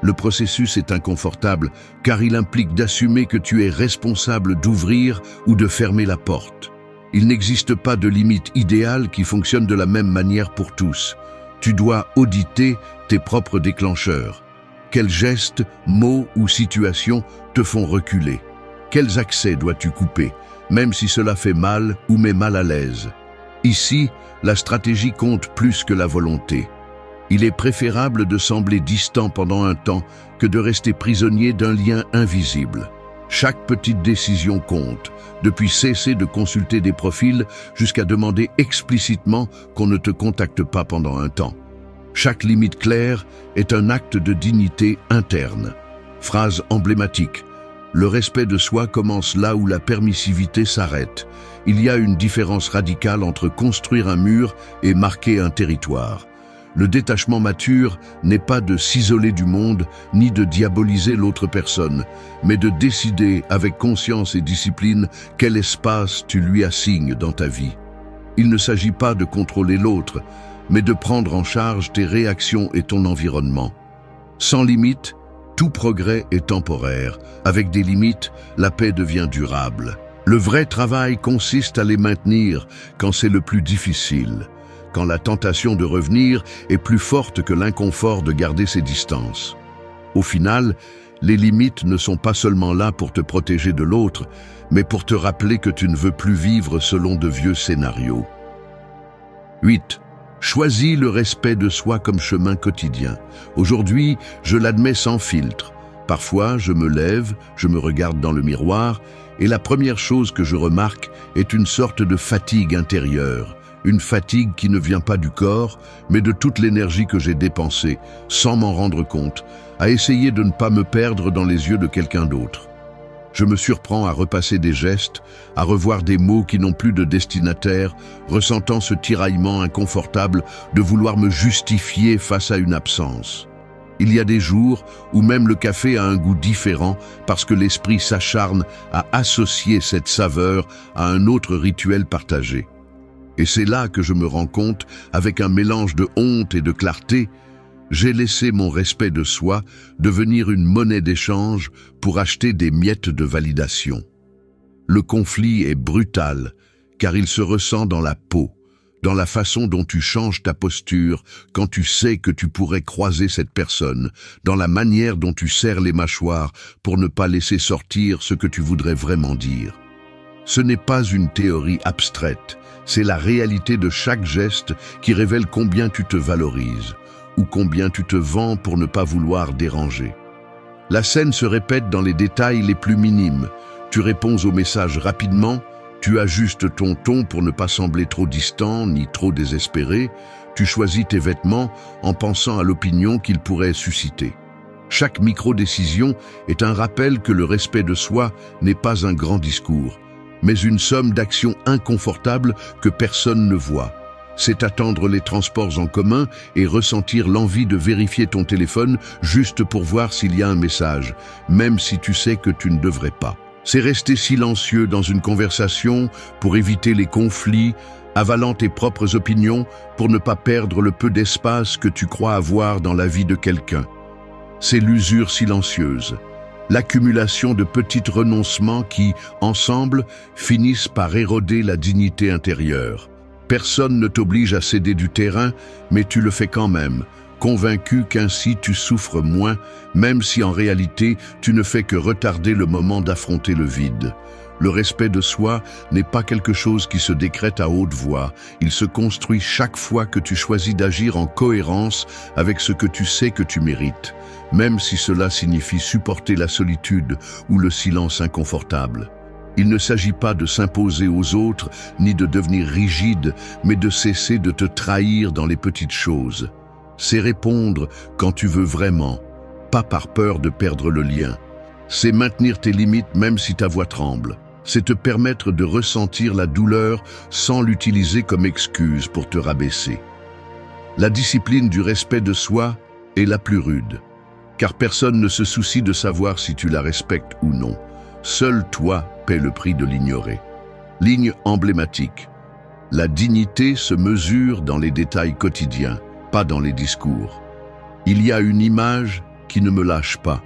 Speaker 1: Le processus est inconfortable car il implique d'assumer que tu es responsable d'ouvrir ou de fermer la porte. Il n'existe pas de limite idéale qui fonctionne de la même manière pour tous. Tu dois auditer tes propres déclencheurs. Quels gestes, mots ou situations te font reculer? Quels accès dois-tu couper, même si cela fait mal ou met mal à l'aise? Ici, la stratégie compte plus que la volonté. Il est préférable de sembler distant pendant un temps que de rester prisonnier d'un lien invisible. Chaque petite décision compte, depuis cesser de consulter des profils jusqu'à demander explicitement qu'on ne te contacte pas pendant un temps. Chaque limite claire est un acte de dignité interne. Phrase emblématique. Le respect de soi commence là où la permissivité s'arrête. Il y a une différence radicale entre construire un mur et marquer un territoire. Le détachement mature n'est pas de s'isoler du monde, ni de diaboliser l'autre personne, mais de décider avec conscience et discipline quel espace tu lui assignes dans ta vie. Il ne s'agit pas de contrôler l'autre, mais de prendre en charge tes réactions et ton environnement. Sans limite, tout progrès est temporaire. Avec des limites, la paix devient durable. Le vrai travail consiste à les maintenir quand c'est le plus difficile, quand la tentation de revenir est plus forte que l'inconfort de garder ses distances. Au final, les limites ne sont pas seulement là pour te protéger de l'autre, mais pour te rappeler que tu ne veux plus vivre selon de vieux scénarios. 8. Choisis le respect de soi comme chemin quotidien. Aujourd'hui, je l'admets sans filtre. Parfois, je me lève, je me regarde dans le miroir, et la première chose que je remarque est une sorte de fatigue intérieure. Une fatigue qui ne vient pas du corps, mais de toute l'énergie que j'ai dépensée, sans m'en rendre compte, à essayer de ne pas me perdre dans les yeux de quelqu'un d'autre. Je me surprends à repasser des gestes, à revoir des mots qui n'ont plus de destinataire, ressentant ce tiraillement inconfortable de vouloir me justifier face à une absence. Il y a des jours où même le café a un goût différent parce que l'esprit s'acharne à associer cette saveur à un autre rituel partagé. Et c'est là que je me rends compte, avec un mélange de honte et de clarté, j'ai laissé mon respect de soi devenir une monnaie d'échange pour acheter des miettes de validation. Le conflit est brutal, car il se ressent dans la peau, dans la façon dont tu changes ta posture quand tu sais que tu pourrais croiser cette personne, dans la manière dont tu serres les mâchoires pour ne pas laisser sortir ce que tu voudrais vraiment dire. Ce n'est pas une théorie abstraite, c'est la réalité de chaque geste qui révèle combien tu te valorises ou combien tu te vends pour ne pas vouloir déranger. La scène se répète dans les détails les plus minimes. Tu réponds au message rapidement, tu ajustes ton ton pour ne pas sembler trop distant ni trop désespéré, tu choisis tes vêtements en pensant à l'opinion qu'ils pourraient susciter. Chaque micro-décision est un rappel que le respect de soi n'est pas un grand discours, mais une somme d'actions inconfortables que personne ne voit. C'est attendre les transports en commun et ressentir l'envie de vérifier ton téléphone juste pour voir s'il y a un message, même si tu sais que tu ne devrais pas. C'est rester silencieux dans une conversation pour éviter les conflits, avalant tes propres opinions pour ne pas perdre le peu d'espace que tu crois avoir dans la vie de quelqu'un. C'est l'usure silencieuse, l'accumulation de petits renoncements qui, ensemble, finissent par éroder la dignité intérieure. Personne ne t'oblige à céder du terrain, mais tu le fais quand même, convaincu qu'ainsi tu souffres moins, même si en réalité tu ne fais que retarder le moment d'affronter le vide. Le respect de soi n'est pas quelque chose qui se décrète à haute voix, il se construit chaque fois que tu choisis d'agir en cohérence avec ce que tu sais que tu mérites, même si cela signifie supporter la solitude ou le silence inconfortable. Il ne s'agit pas de s'imposer aux autres, ni de devenir rigide, mais de cesser de te trahir dans les petites choses. C'est répondre quand tu veux vraiment, pas par peur de perdre le lien. C'est maintenir tes limites même si ta voix tremble. C'est te permettre de ressentir la douleur sans l'utiliser comme excuse pour te rabaisser. La discipline du respect de soi est la plus rude, car personne ne se soucie de savoir si tu la respectes ou non. Seul toi paie le prix de l'ignorer. Ligne emblématique. La dignité se mesure dans les détails quotidiens, pas dans les discours. Il y a une image qui ne me lâche pas.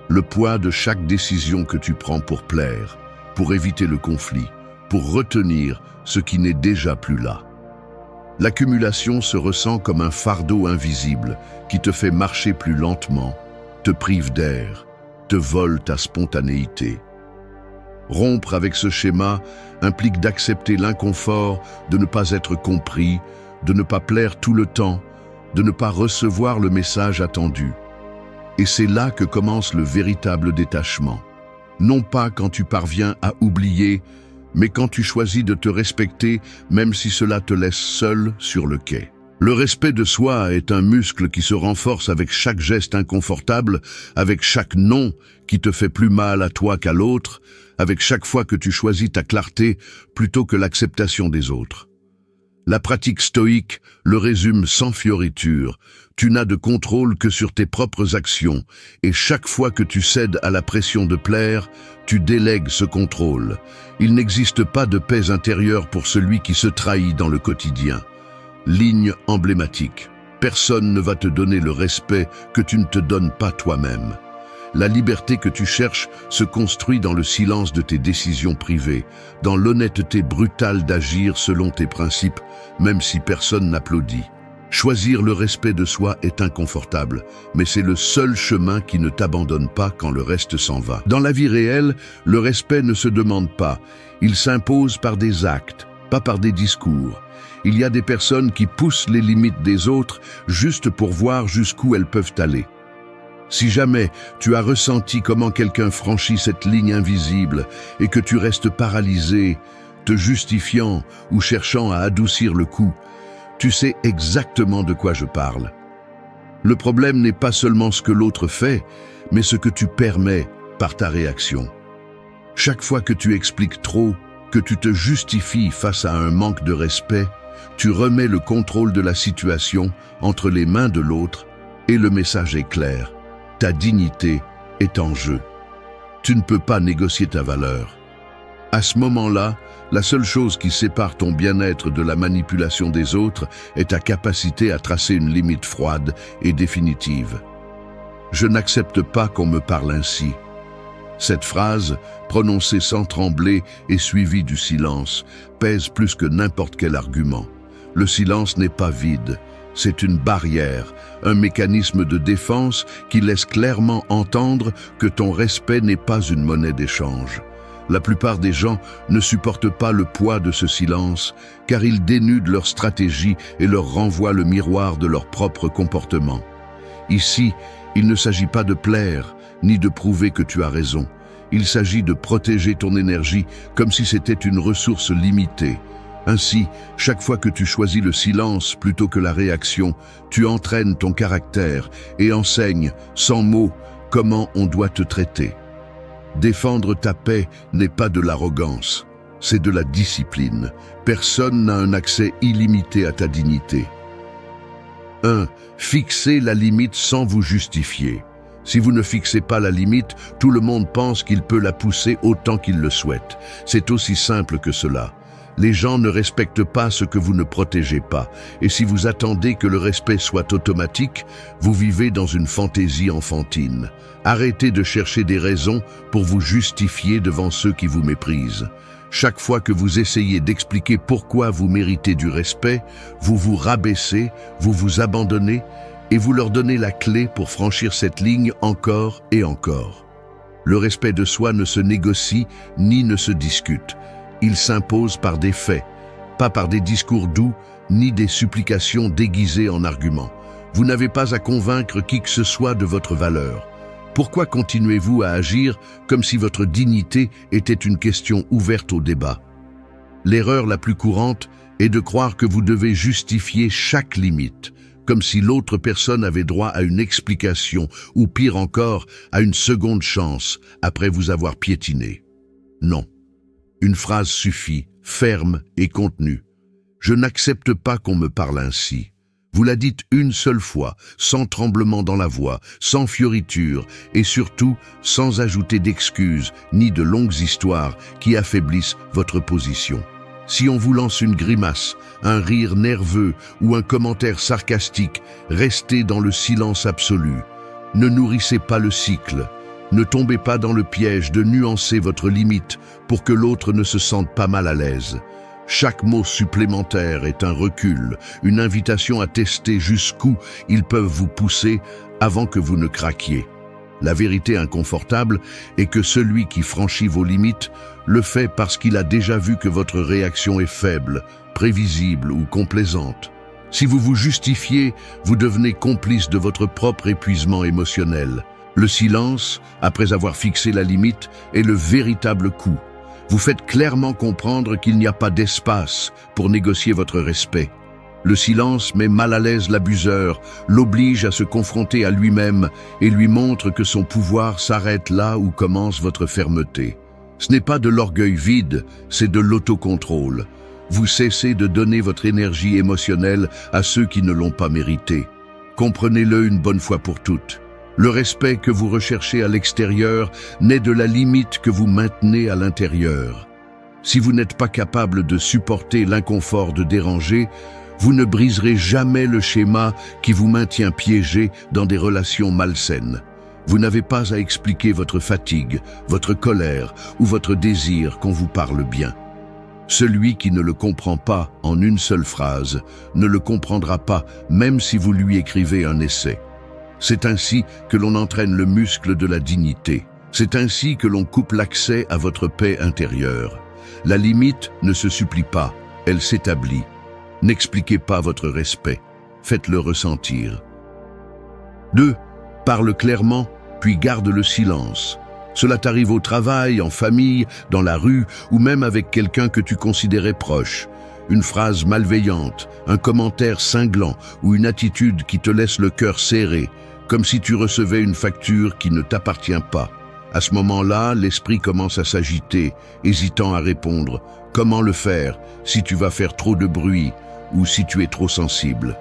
Speaker 1: Le poids de chaque décision que tu prends pour plaire, pour éviter le conflit, pour retenir ce qui n'est déjà plus là. L'accumulation se ressent comme un fardeau invisible qui te fait marcher plus lentement, te prive d'air, te vole ta spontanéité. Rompre avec ce schéma implique d'accepter l'inconfort de ne pas être compris, de ne pas plaire tout le temps, de ne pas recevoir le message attendu. Et c'est là que commence le véritable détachement. Non pas quand tu parviens à oublier, mais quand tu choisis de te respecter, même si cela te laisse seul sur le quai. Le respect de soi est un muscle qui se renforce avec chaque geste inconfortable, avec chaque non qui te fait plus mal à toi qu'à l'autre, avec chaque fois que tu choisis ta clarté plutôt que l'acceptation des autres. La pratique stoïque le résume sans fioriture. Tu n'as de contrôle que sur tes propres actions, et chaque fois que tu cèdes à la pression de plaire, tu délègues ce contrôle. Il n'existe pas de paix intérieure pour celui qui se trahit dans le quotidien. Ligne emblématique. Personne ne va te donner le respect que tu ne te donnes pas toi-même. La liberté que tu cherches se construit dans le silence de tes décisions privées, dans l'honnêteté brutale d'agir selon tes principes, même si personne n'applaudit. Choisir le respect de soi est inconfortable, mais c'est le seul chemin qui ne t'abandonne pas quand le reste s'en va. Dans la vie réelle, le respect ne se demande pas, il s'impose par des actes, pas par des discours. Il y a des personnes qui poussent les limites des autres juste pour voir jusqu'où elles peuvent aller. Si jamais tu as ressenti comment quelqu'un franchit cette ligne invisible et que tu restes paralysé, te justifiant ou cherchant à adoucir le coup, tu sais exactement de quoi je parle. Le problème n'est pas seulement ce que l'autre fait, mais ce que tu permets par ta réaction. Chaque fois que tu expliques trop, que tu te justifies face à un manque de respect, tu remets le contrôle de la situation entre les mains de l'autre et le message est clair. Ta dignité est en jeu. Tu ne peux pas négocier ta valeur. À ce moment-là, la seule chose qui sépare ton bien-être de la manipulation des autres est ta capacité à tracer une limite froide et définitive. Je n'accepte pas qu'on me parle ainsi. Cette phrase, prononcée sans trembler et suivie du silence, pèse plus que n'importe quel argument. Le silence n'est pas vide, c'est une barrière, un mécanisme de défense qui laisse clairement entendre que ton respect n'est pas une monnaie d'échange. La plupart des gens ne supportent pas le poids de ce silence, car il dénude leur stratégie et leur renvoie le miroir de leur propre comportement. Ici, il ne s'agit pas de plaire, ni de prouver que tu as raison. Il s'agit de protéger ton énergie comme si c'était une ressource limitée. Ainsi, chaque fois que tu choisis le silence plutôt que la réaction, tu entraînes ton caractère et enseignes, sans mots, comment on doit te traiter. Défendre ta paix n'est pas de l'arrogance, c'est de la discipline. Personne n'a un accès illimité à ta dignité. 1. Fixez la limite sans vous justifier. Si vous ne fixez pas la limite, tout le monde pense qu'il peut la pousser autant qu'il le souhaite. C'est aussi simple que cela. Les gens ne respectent pas ce que vous ne protégez pas. Et si vous attendez que le respect soit automatique, vous vivez dans une fantaisie enfantine. Arrêtez de chercher des raisons pour vous justifier devant ceux qui vous méprisent. Chaque fois que vous essayez d'expliquer pourquoi vous méritez du respect, vous vous rabaissez, vous vous abandonnez et vous leur donnez la clé pour franchir cette ligne encore et encore. Le respect de soi ne se négocie ni ne se discute. Il s'impose par des faits, pas par des discours doux ni des supplications déguisées en arguments. Vous n'avez pas à convaincre qui que ce soit de votre valeur. Pourquoi continuez-vous à agir comme si votre dignité était une question ouverte au débat? L'erreur la plus courante est de croire que vous devez justifier chaque limite, comme si l'autre personne avait droit à une explication ou pire encore, à une seconde chance après vous avoir piétiné. Non. Une phrase suffit, ferme et contenue. Je n'accepte pas qu'on me parle ainsi. Vous la dites une seule fois, sans tremblement dans la voix, sans fioriture et surtout sans ajouter d'excuses ni de longues histoires qui affaiblissent votre position. Si on vous lance une grimace, un rire nerveux ou un commentaire sarcastique, restez dans le silence absolu. Ne nourrissez pas le cycle. Ne tombez pas dans le piège de nuancer votre limite pour que l'autre ne se sente pas mal à l'aise. Chaque mot supplémentaire est un recul, une invitation à tester jusqu'où ils peuvent vous pousser avant que vous ne craquiez. La vérité inconfortable est que celui qui franchit vos limites le fait parce qu'il a déjà vu que votre réaction est faible, prévisible ou complaisante. Si vous vous justifiez, vous devenez complice de votre propre épuisement émotionnel. Le silence, après avoir fixé la limite, est le véritable coup. Vous faites clairement comprendre qu'il n'y a pas d'espace pour négocier votre respect. Le silence met mal à l'aise l'abuseur, l'oblige à se confronter à lui-même et lui montre que son pouvoir s'arrête là où commence votre fermeté. Ce n'est pas de l'orgueil vide, c'est de l'autocontrôle. Vous cessez de donner votre énergie émotionnelle à ceux qui ne l'ont pas méritée. Comprenez-le une bonne fois pour toutes. Le respect que vous recherchez à l'extérieur naît de la limite que vous maintenez à l'intérieur. Si vous n'êtes pas capable de supporter l'inconfort de déranger, vous ne briserez jamais le schéma qui vous maintient piégé dans des relations malsaines. Vous n'avez pas à expliquer votre fatigue, votre colère ou votre désir qu'on vous parle bien. Celui qui ne le comprend pas en une seule phrase ne le comprendra pas même si vous lui écrivez un essai. C'est ainsi que l'on entraîne le muscle de la dignité. C'est ainsi que l'on coupe l'accès à votre paix intérieure. La limite ne se supplie pas, elle s'établit. N'expliquez pas votre respect, faites-le ressentir. 2. Parle clairement, puis garde le silence. Cela t'arrive au travail, en famille, dans la rue ou même avec quelqu'un que tu considérais proche. Une phrase malveillante, un commentaire cinglant ou une attitude qui te laisse le cœur serré, comme si tu recevais une facture qui ne t'appartient pas. À ce moment-là, l'esprit commence à s'agiter, hésitant à répondre. Comment le faire si tu vas faire trop de bruit ou si tu es trop sensible?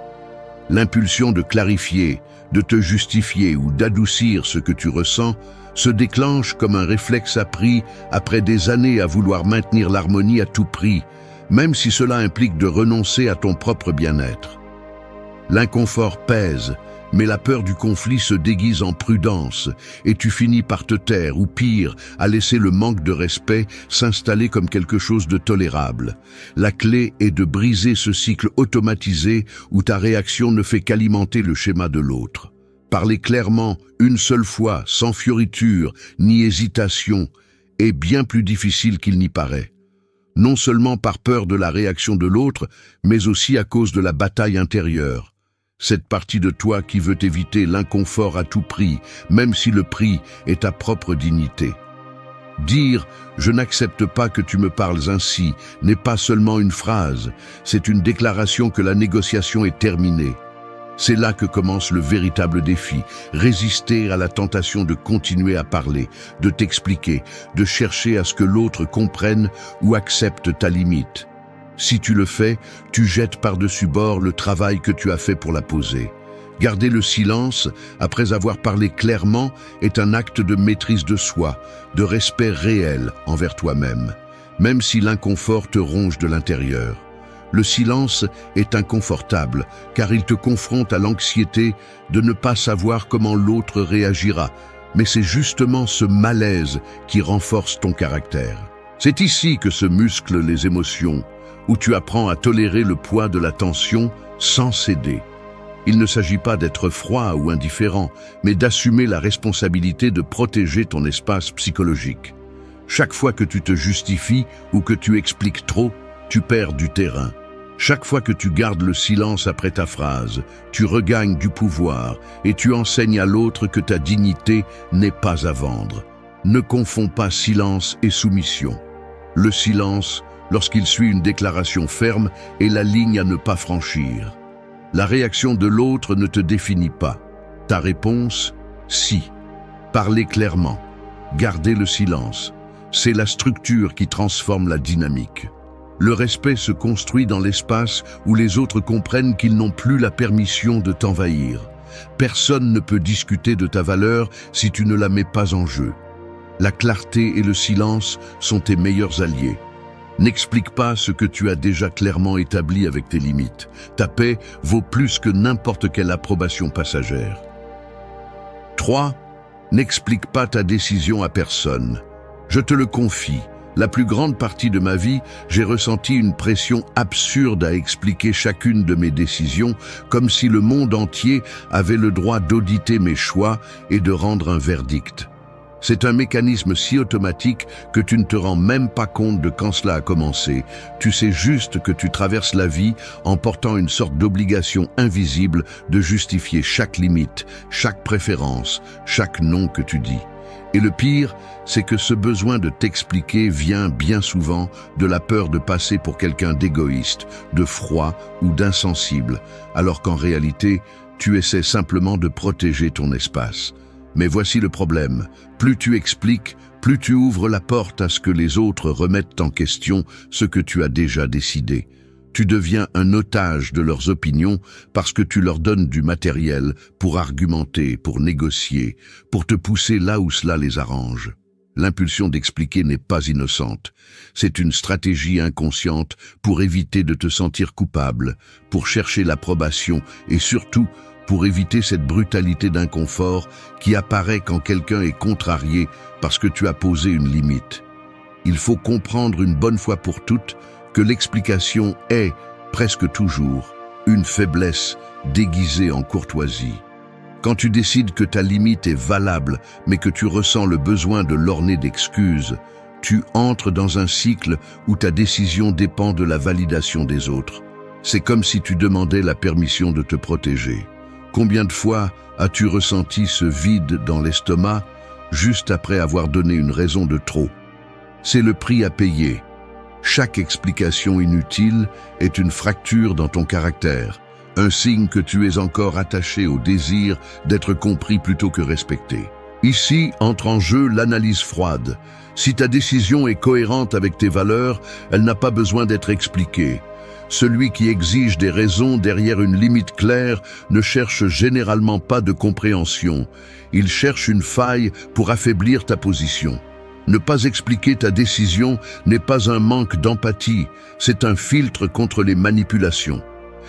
Speaker 1: L'impulsion de clarifier, de te justifier ou d'adoucir ce que tu ressens se déclenche comme un réflexe appris après des années à vouloir maintenir l'harmonie à tout prix, même si cela implique de renoncer à ton propre bien-être. L'inconfort pèse, mais la peur du conflit se déguise en prudence et tu finis par te taire ou pire, à laisser le manque de respect s'installer comme quelque chose de tolérable. La clé est de briser ce cycle automatisé où ta réaction ne fait qu'alimenter le schéma de l'autre. Parler clairement, une seule fois, sans fioriture ni hésitation, est bien plus difficile qu'il n'y paraît. Non seulement par peur de la réaction de l'autre, mais aussi à cause de la bataille intérieure. Cette partie de toi qui veut éviter l'inconfort à tout prix, même si le prix est ta propre dignité. Dire « je n'accepte pas que tu me parles ainsi » n'est pas seulement une phrase, c'est une déclaration que la négociation est terminée. C'est là que commence le véritable défi, résister à la tentation de continuer à parler, de t'expliquer, de chercher à ce que l'autre comprenne ou accepte ta limite. Si tu le fais, tu jettes par-dessus bord le travail que tu as fait pour la poser. Garder le silence, après avoir parlé clairement, est un acte de maîtrise de soi, de respect réel envers toi-même, même si l'inconfort te ronge de l'intérieur. Le silence est inconfortable, car il te confronte à l'anxiété de ne pas savoir comment l'autre réagira, mais c'est justement ce malaise qui renforce ton caractère. C'est ici que se musclent les émotions, où tu apprends à tolérer le poids de la tension sans céder. Il ne s'agit pas d'être froid ou indifférent, mais d'assumer la responsabilité de protéger ton espace psychologique. Chaque fois que tu te justifies ou que tu expliques trop, tu perds du terrain. Chaque fois que tu gardes le silence après ta phrase, tu regagnes du pouvoir et tu enseignes à l'autre que ta dignité n'est pas à vendre. Ne confonds pas silence et soumission. Le silence, lorsqu'il suit une déclaration ferme, est la ligne à ne pas franchir. La réaction de l'autre ne te définit pas. Ta réponse, si. Parler clairement, garder le silence, c'est la structure qui transforme la dynamique. Le respect se construit dans l'espace où les autres comprennent qu'ils n'ont plus la permission de t'envahir. Personne ne peut discuter de ta valeur si tu ne la mets pas en jeu. La clarté et le silence sont tes meilleurs alliés. N'explique pas ce que tu as déjà clairement établi avec tes limites. Ta paix vaut plus que n'importe quelle approbation passagère. 3. N'explique pas ta décision à personne. Je te le confie, la plus grande partie de ma vie, j'ai ressenti une pression absurde à expliquer chacune de mes décisions, comme si le monde entier avait le droit d'auditer mes choix et de rendre un verdict. C'est un mécanisme si automatique que tu ne te rends même pas compte de quand cela a commencé. Tu sais juste que tu traverses la vie en portant une sorte d'obligation invisible de justifier chaque limite, chaque préférence, chaque non que tu dis. Et le pire, c'est que ce besoin de t'expliquer vient bien souvent de la peur de passer pour quelqu'un d'égoïste, de froid ou d'insensible, alors qu'en réalité, tu essaies simplement de protéger ton espace. Mais voici le problème, plus tu expliques, plus tu ouvres la porte à ce que les autres remettent en question ce que tu as déjà décidé. Tu deviens un otage de leurs opinions parce que tu leur donnes du matériel pour argumenter, pour négocier, pour te pousser là où cela les arrange. L'impulsion d'expliquer n'est pas innocente. C'est une stratégie inconsciente pour éviter de te sentir coupable, pour chercher l'approbation et surtout pour éviter cette brutalité d'inconfort qui apparaît quand quelqu'un est contrarié parce que tu as posé une limite. Il faut comprendre une bonne fois pour toutes que l'explication est, presque toujours, une faiblesse déguisée en courtoisie. Quand tu décides que ta limite est valable, mais que tu ressens le besoin de l'orner d'excuses, tu entres dans un cycle où ta décision dépend de la validation des autres. C'est comme si tu demandais la permission de te protéger. Combien de fois as-tu ressenti ce vide dans l'estomac juste après avoir donné une raison de trop? C'est le prix à payer. Chaque explication inutile est une fracture dans ton caractère, un signe que tu es encore attaché au désir d'être compris plutôt que respecté. Ici entre en jeu l'analyse froide. Si ta décision est cohérente avec tes valeurs, elle n'a pas besoin d'être expliquée. Celui qui exige des raisons derrière une limite claire ne cherche généralement pas de compréhension. Il cherche une faille pour affaiblir ta position. Ne pas expliquer ta décision n'est pas un manque d'empathie, c'est un filtre contre les manipulations.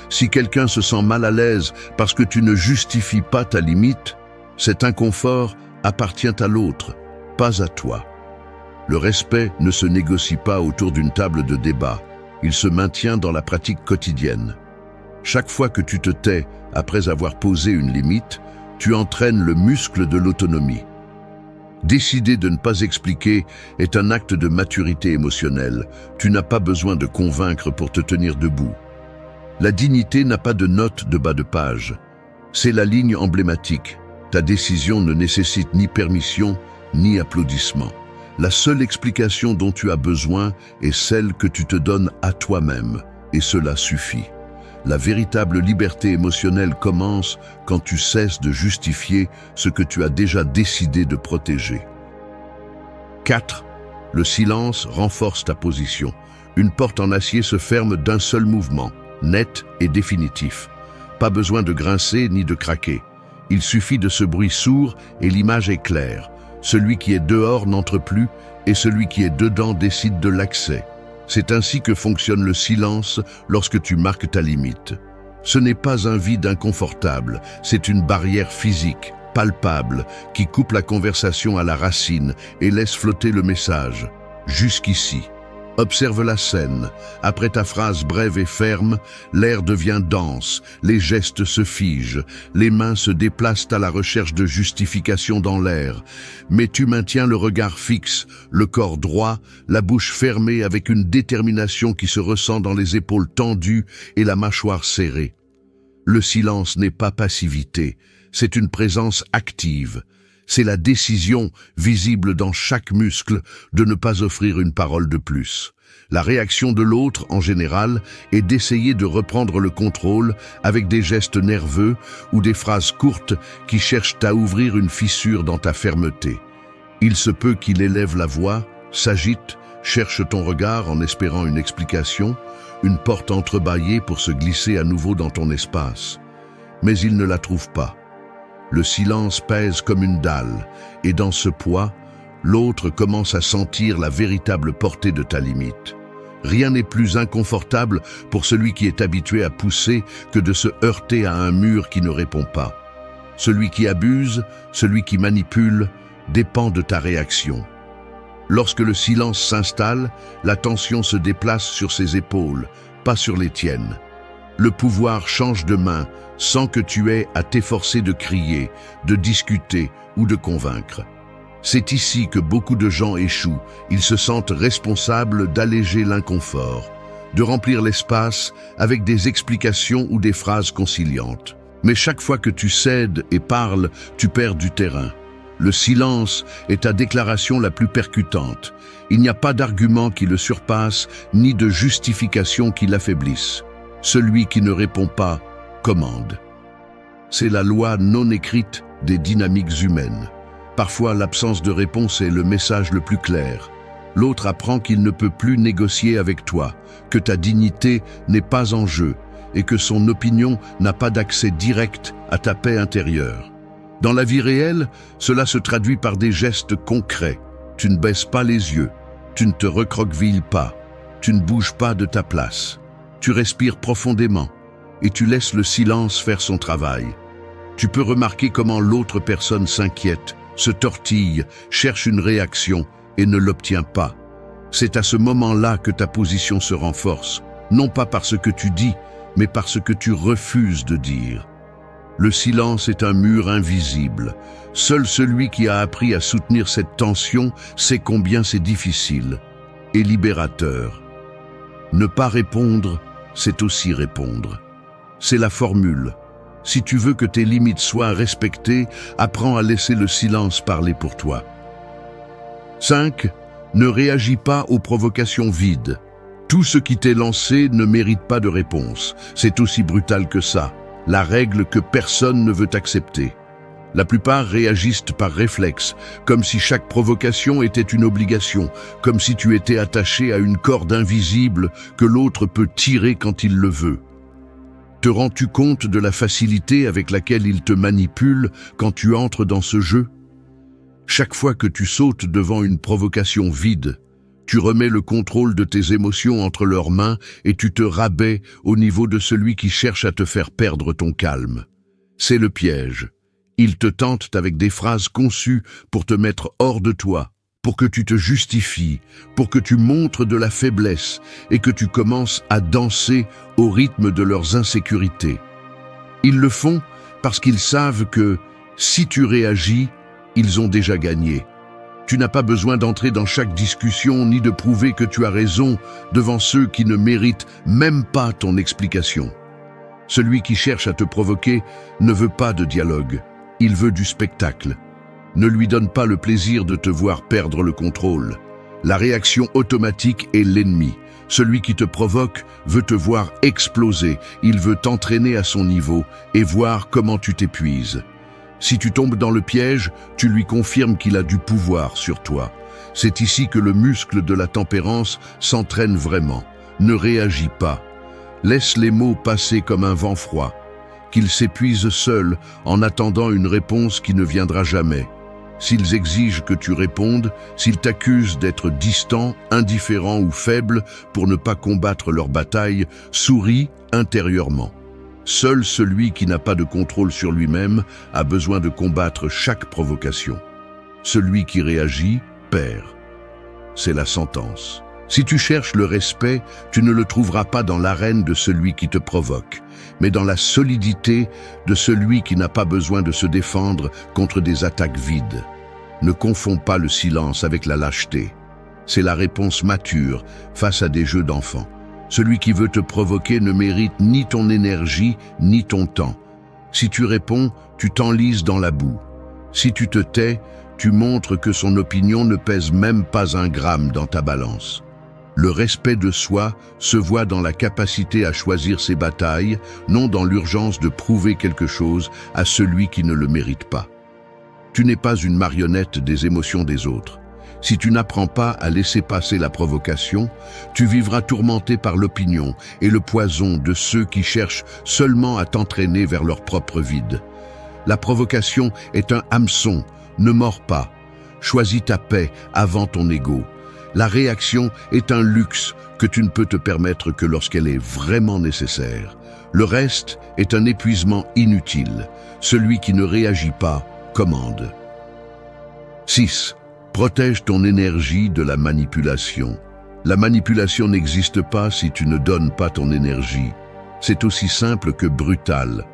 Speaker 1: Si quelqu'un se sent mal à l'aise parce que tu ne justifies pas ta limite, cet inconfort appartient à l'autre, pas à toi. Le respect ne se négocie pas autour d'une table de débat, il se maintient dans la pratique quotidienne. Chaque fois que tu te tais après avoir posé une limite, tu entraînes le muscle de l'autonomie. Décider de ne pas expliquer est un acte de maturité émotionnelle. Tu n'as pas besoin de convaincre pour te tenir debout. La dignité n'a pas de note de bas de page. C'est la ligne emblématique. Ta décision ne nécessite ni permission, ni applaudissement. La seule explication dont tu as besoin est celle que tu te donnes à toi-même, et cela suffit. La véritable liberté émotionnelle commence quand tu cesses de justifier ce que tu as déjà décidé de protéger. 4. Le silence renforce ta position. Une porte en acier se ferme d'un seul mouvement, net et définitif. Pas besoin de grincer ni de craquer. Il suffit de ce bruit sourd et l'image est claire. Celui qui est dehors n'entre plus et celui qui est dedans décide de l'accès. C'est ainsi que fonctionne le silence lorsque tu marques ta limite. Ce n'est pas un vide inconfortable, c'est une barrière physique, palpable, qui coupe la conversation à la racine et laisse flotter le message. Jusqu'ici. Observe la scène. Après ta phrase brève et ferme, l'air devient dense, les gestes se figent, les mains se déplacent à la recherche de justification dans l'air. Mais tu maintiens le regard fixe, le corps droit, la bouche fermée avec une détermination qui se ressent dans les épaules tendues et la mâchoire serrée. Le silence n'est pas passivité, c'est une présence active. C'est la décision, visible dans chaque muscle, de ne pas offrir une parole de plus. La réaction de l'autre, en général, est d'essayer de reprendre le contrôle avec des gestes nerveux ou des phrases courtes qui cherchent à ouvrir une fissure dans ta fermeté. Il se peut qu'il élève la voix, s'agite, cherche ton regard en espérant une explication, une porte entrebâillée pour se glisser à nouveau dans ton espace. Mais il ne la trouve pas. Le silence pèse comme une dalle, et dans ce poids, l'autre commence à sentir la véritable portée de ta limite. Rien n'est plus inconfortable pour celui qui est habitué à pousser que de se heurter à un mur qui ne répond pas. Celui qui abuse, celui qui manipule, dépend de ta réaction. Lorsque le silence s'installe, la tension se déplace sur ses épaules, pas sur les tiennes. Le pouvoir change de main sans que tu aies à t'efforcer de crier, de discuter ou de convaincre. C'est ici que beaucoup de gens échouent. Ils se sentent responsables d'alléger l'inconfort, de remplir l'espace avec des explications ou des phrases conciliantes. Mais chaque fois que tu cèdes et parles, tu perds du terrain. Le silence est ta déclaration la plus percutante. Il n'y a pas d'argument qui le surpasse, ni de justification qui l'affaiblisse. Celui qui ne répond pas commande. C'est la loi non écrite des dynamiques humaines. Parfois, l'absence de réponse est le message le plus clair. L'autre apprend qu'il ne peut plus négocier avec toi, que ta dignité n'est pas en jeu et que son opinion n'a pas d'accès direct à ta paix intérieure. Dans la vie réelle, cela se traduit par des gestes concrets. Tu ne baisses pas les yeux, tu ne te recroquevilles pas, tu ne bouges pas de ta place. Tu respires profondément et tu laisses le silence faire son travail. Tu peux remarquer comment l'autre personne s'inquiète, se tortille, cherche une réaction et ne l'obtient pas. C'est à ce moment-là que ta position se renforce, non pas par ce que tu dis, mais par ce que tu refuses de dire. Le silence est un mur invisible. Seul celui qui a appris à soutenir cette tension sait combien c'est difficile et libérateur. Ne pas répondre, c'est aussi répondre. C'est la formule. Si tu veux que tes limites soient respectées, apprends à laisser le silence parler pour toi. 5. Ne réagis pas aux provocations vides. Tout ce qui t'est lancé ne mérite pas de réponse. C'est aussi brutal que ça. La règle que personne ne veut accepter. La plupart réagissent par réflexe, comme si chaque provocation était une obligation, comme si tu étais attaché à une corde invisible que l'autre peut tirer quand il le veut. Te rends-tu compte de la facilité avec laquelle il te manipule quand tu entres dans ce jeu? Chaque fois que tu sautes devant une provocation vide, tu remets le contrôle de tes émotions entre leurs mains et tu te rabais au niveau de celui qui cherche à te faire perdre ton calme. C'est le piège. Ils te tentent avec des phrases conçues pour te mettre hors de toi, pour que tu te justifies, pour que tu montres de la faiblesse et que tu commences à danser au rythme de leurs insécurités. Ils le font parce qu'ils savent que, si tu réagis, ils ont déjà gagné. Tu n'as pas besoin d'entrer dans chaque discussion ni de prouver que tu as raison devant ceux qui ne méritent même pas ton explication. Celui qui cherche à te provoquer ne veut pas de dialogue, il veut du spectacle. Ne lui donne pas le plaisir de te voir perdre le contrôle. La réaction automatique est l'ennemi. Celui qui te provoque veut te voir exploser, il veut t'entraîner à son niveau et voir comment tu t'épuises. Si tu tombes dans le piège, tu lui confirmes qu'il a du pouvoir sur toi. C'est ici que le muscle de la tempérance s'entraîne vraiment. Ne réagis pas. Laisse les mots passer comme un vent froid. Qu'ils s'épuisent seuls en attendant une réponse qui ne viendra jamais. S'ils exigent que tu répondes, s'ils t'accusent d'être distant, indifférent ou faible pour ne pas combattre leur bataille, souris intérieurement. Seul celui qui n'a pas de contrôle sur lui-même a besoin de combattre chaque provocation. Celui qui réagit perd. C'est la sentence. Si tu cherches le respect, tu ne le trouveras pas dans l'arène de celui qui te provoque, mais dans la solidité de celui qui n'a pas besoin de se défendre contre des attaques vides. Ne confonds pas le silence avec la lâcheté. C'est la réponse mature face à des jeux d'enfants. Celui qui veut te provoquer ne mérite ni ton énergie, ni ton temps. Si tu réponds, tu t'enlises dans la boue. Si tu te tais, tu montres que son opinion ne pèse même pas un gramme dans ta balance. Le respect de soi se voit dans la capacité à choisir ses batailles, non dans l'urgence de prouver quelque chose à celui qui ne le mérite pas. Tu n'es pas une marionnette des émotions des autres. Si tu n'apprends pas à laisser passer la provocation, tu vivras tourmenté par l'opinion et le poison de ceux qui cherchent seulement à t'entraîner vers leur propre vide. La provocation est un hameçon, ne mords pas. Choisis ta paix avant ton ego. La réaction est un luxe que tu ne peux te permettre que lorsqu'elle est vraiment nécessaire. Le reste est un épuisement inutile. Celui qui ne réagit pas commande. 6. Protège ton énergie de la manipulation. La manipulation n'existe pas si tu ne donnes pas ton énergie. C'est aussi simple que brutal.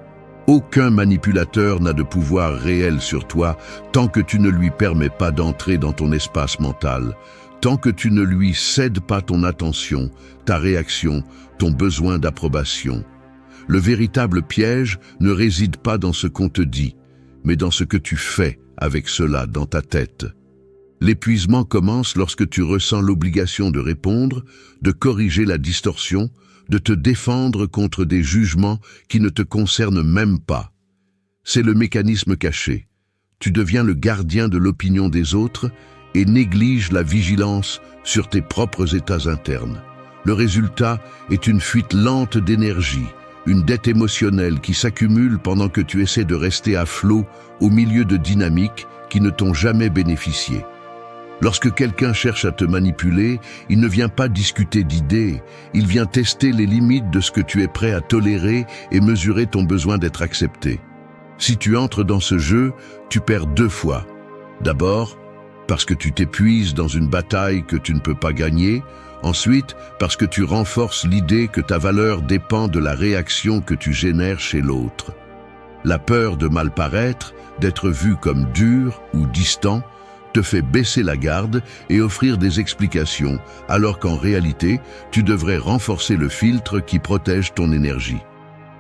Speaker 1: Aucun manipulateur n'a de pouvoir réel sur toi tant que tu ne lui permets pas d'entrer dans ton espace mental, tant que tu ne lui cèdes pas ton attention, ta réaction, ton besoin d'approbation. Le véritable piège ne réside pas dans ce qu'on te dit, mais dans ce que tu fais avec cela dans ta tête. L'épuisement commence lorsque tu ressens l'obligation de répondre, de corriger la distorsion, de te défendre contre des jugements qui ne te concernent même pas. C'est le mécanisme caché. Tu deviens le gardien de l'opinion des autres et négliges la vigilance sur tes propres états internes. Le résultat est une fuite lente d'énergie, une dette émotionnelle qui s'accumule pendant que tu essaies de rester à flot au milieu de dynamiques qui ne t'ont jamais bénéficié. Lorsque quelqu'un cherche à te manipuler, il ne vient pas discuter d'idées, il vient tester les limites de ce que tu es prêt à tolérer et mesurer ton besoin d'être accepté. Si tu entres dans ce jeu, tu perds 2 fois. D'abord, parce que tu t'épuises dans une bataille que tu ne peux pas gagner. Ensuite, parce que tu renforces l'idée que ta valeur dépend de la réaction que tu génères chez l'autre. La peur de mal paraître, d'être vu comme dur ou distant, te fait baisser la garde et offrir des explications, alors qu'en réalité, tu devrais renforcer le filtre qui protège ton énergie.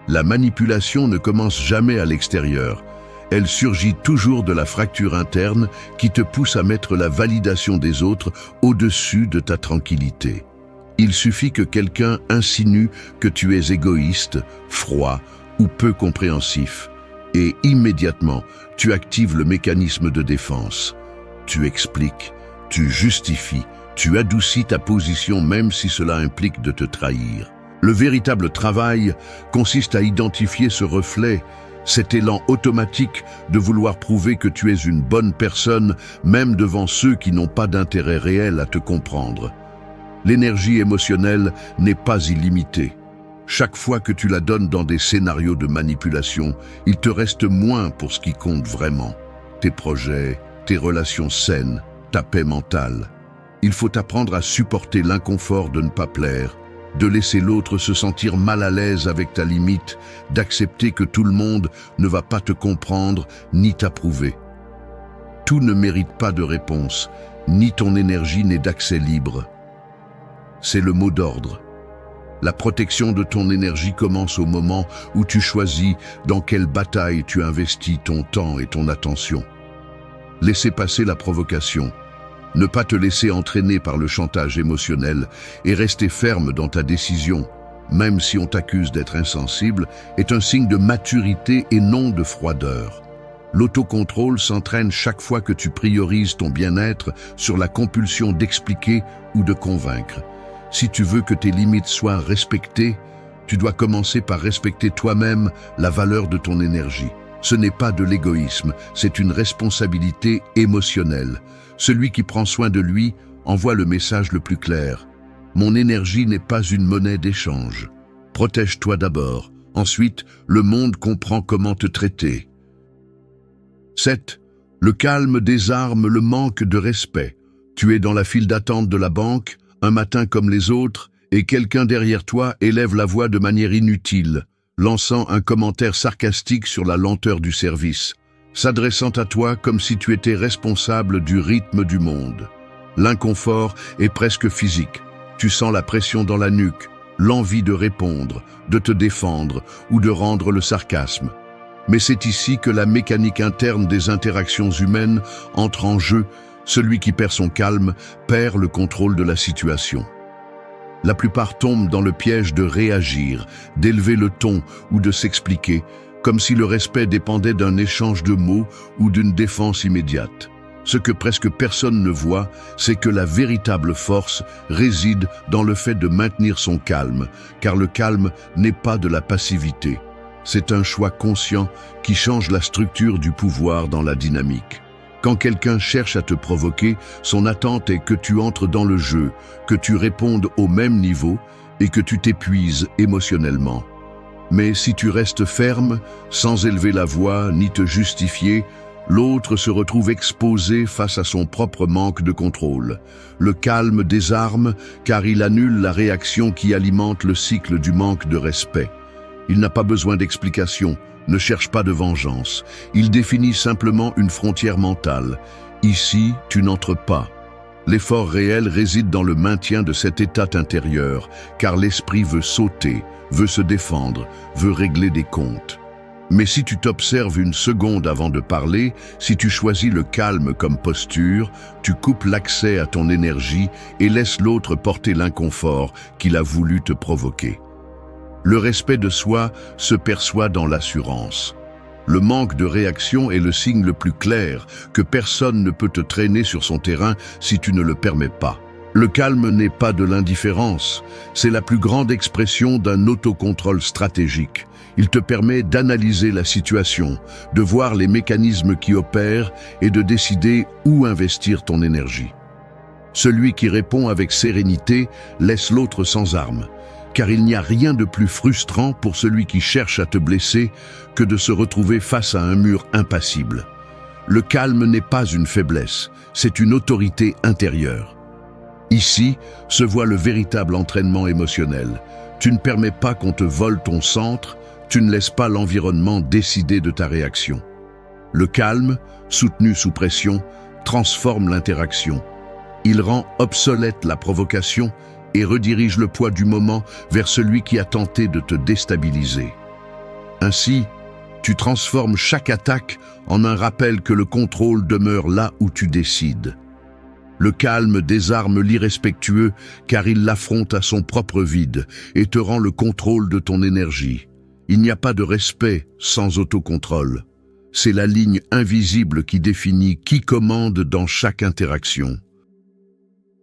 Speaker 1: La manipulation ne commence jamais à l'extérieur. Elle surgit toujours de la fracture interne qui te pousse à mettre la validation des autres au-dessus de ta tranquillité. Il suffit que quelqu'un insinue que tu es égoïste, froid ou peu compréhensif Et immédiatement, tu actives le mécanisme de défense. Tu expliques, tu justifies, tu adoucis ta position même si cela implique de te trahir. Le véritable travail consiste à identifier ce reflet, cet élan automatique de vouloir prouver que tu es une bonne personne, même devant ceux qui n'ont pas d'intérêt réel à te comprendre. L'énergie émotionnelle n'est pas illimitée. Chaque fois que tu la donnes dans des scénarios de manipulation, il te reste moins pour ce qui compte vraiment. Tes projets, tes relations saines, ta paix mentale. Il faut apprendre à supporter l'inconfort de ne pas plaire, de laisser l'autre se sentir mal à l'aise avec ta limite, d'accepter que tout le monde ne va pas te comprendre ni t'approuver. Tout ne mérite pas de réponse, ni ton énergie n'est d'accès libre. C'est le mot d'ordre. La protection de ton énergie commence au moment où tu choisis dans quelle bataille tu investis ton temps et ton attention. Laissez passer la provocation. Ne pas te laisser entraîner par le chantage émotionnel et rester ferme dans ta décision, même si on t'accuse d'être insensible, est un signe de maturité et non de froideur. L'autocontrôle s'entraîne chaque fois que tu priorises ton bien-être sur la compulsion d'expliquer ou de convaincre. Si tu veux que tes limites soient respectées, tu dois commencer par respecter toi-même la valeur de ton énergie. Ce n'est pas de l'égoïsme, c'est une responsabilité émotionnelle. Celui qui prend soin de lui envoie le message le plus clair. Mon énergie n'est pas une monnaie d'échange. Protège-toi d'abord. Ensuite, le monde comprend comment te traiter. 7. Le calme désarme le manque de respect. Tu es dans la file d'attente de la banque, un matin comme les autres, et quelqu'un derrière toi élève la voix de manière inutile, lançant un commentaire sarcastique sur la lenteur du service, s'adressant à toi comme si tu étais responsable du rythme du monde. L'inconfort est presque physique. Tu sens la pression dans la nuque, l'envie de répondre, de te défendre ou de rendre le sarcasme. Mais c'est ici que la mécanique interne des interactions humaines entre en jeu. Celui qui perd son calme perd le contrôle de la situation. La plupart tombent dans le piège de réagir, d'élever le ton ou de s'expliquer, comme si le respect dépendait d'un échange de mots ou d'une défense immédiate. Ce que presque personne ne voit, c'est que la véritable force réside dans le fait de maintenir son calme, car le calme n'est pas de la passivité. C'est un choix conscient qui change la structure du pouvoir dans la dynamique. Quand quelqu'un cherche à te provoquer, son attente est que tu entres dans le jeu, que tu répondes au même niveau et que tu t'épuises émotionnellement. Mais si tu restes ferme, sans élever la voix ni te justifier, l'autre se retrouve exposé face à son propre manque de contrôle. Le calme désarme car il annule la réaction qui alimente le cycle du manque de respect. Il n'a pas besoin d'explication, ne cherche pas de vengeance. Il définit simplement une frontière mentale. Ici, tu n'entres pas. L'effort réel réside dans le maintien de cet état intérieur, car l'esprit veut sauter, veut se défendre, veut régler des comptes. Mais si tu t'observes une seconde avant de parler, si tu choisis le calme comme posture, tu coupes l'accès à ton énergie et laisses l'autre porter l'inconfort qu'il a voulu te provoquer. Le respect de soi se perçoit dans l'assurance. Le manque de réaction est le signe le plus clair que personne ne peut te traîner sur son terrain si tu ne le permets pas. Le calme n'est pas de l'indifférence, c'est la plus grande expression d'un autocontrôle stratégique. Il te permet d'analyser la situation, de voir les mécanismes qui opèrent et de décider où investir ton énergie. Celui qui répond avec sérénité laisse l'autre sans armes. Car il n'y a rien de plus frustrant pour celui qui cherche à te blesser que de se retrouver face à un mur impassible. Le calme n'est pas une faiblesse, c'est une autorité intérieure. Ici se voit le véritable entraînement émotionnel. Tu ne permets pas qu'on te vole ton centre, tu ne laisses pas l'environnement décider de ta réaction. Le calme, soutenu sous pression, transforme l'interaction. Il rend obsolète la provocation et redirige le poids du moment vers celui qui a tenté de te déstabiliser. Ainsi, tu transformes chaque attaque en un rappel que le contrôle demeure là où tu décides. Le calme désarme l'irrespectueux car il l'affronte à son propre vide et te rend le contrôle de ton énergie. Il n'y a pas de respect sans autocontrôle. C'est la ligne invisible qui définit qui commande dans chaque interaction.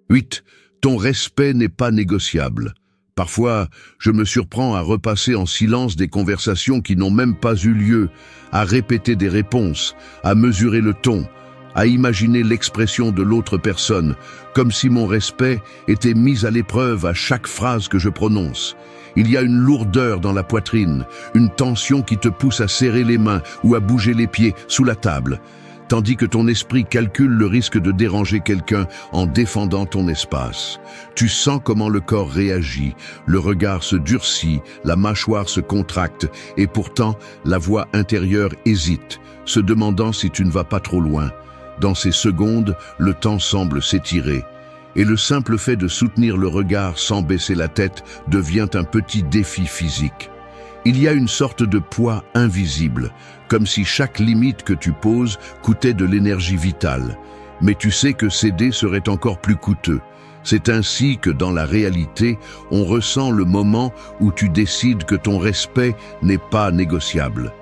Speaker 1: 8. Ton respect n'est pas négociable. Parfois, je me surprends à repasser en silence des conversations qui n'ont même pas eu lieu, à répéter des réponses, à mesurer le ton, à imaginer l'expression de l'autre personne, comme si mon respect était mis à l'épreuve à chaque phrase que je prononce. Il y a une lourdeur dans la poitrine, une tension qui te pousse à serrer les mains ou à bouger les pieds sous la table, tandis que ton esprit calcule le risque de déranger quelqu'un en défendant ton espace. Tu sens comment le corps réagit, le regard se durcit, la mâchoire se contracte, et pourtant la voix intérieure hésite, se demandant si tu ne vas pas trop loin. Dans ces secondes, le temps semble s'étirer, et le simple fait de soutenir le regard sans baisser la tête devient un petit défi physique. Il y a une sorte de poids invisible, comme si chaque limite que tu poses coûtait de l'énergie vitale. Mais tu sais que céder serait encore plus coûteux. C'est ainsi que dans la réalité, on ressent le moment où tu décides que ton respect n'est pas négociable.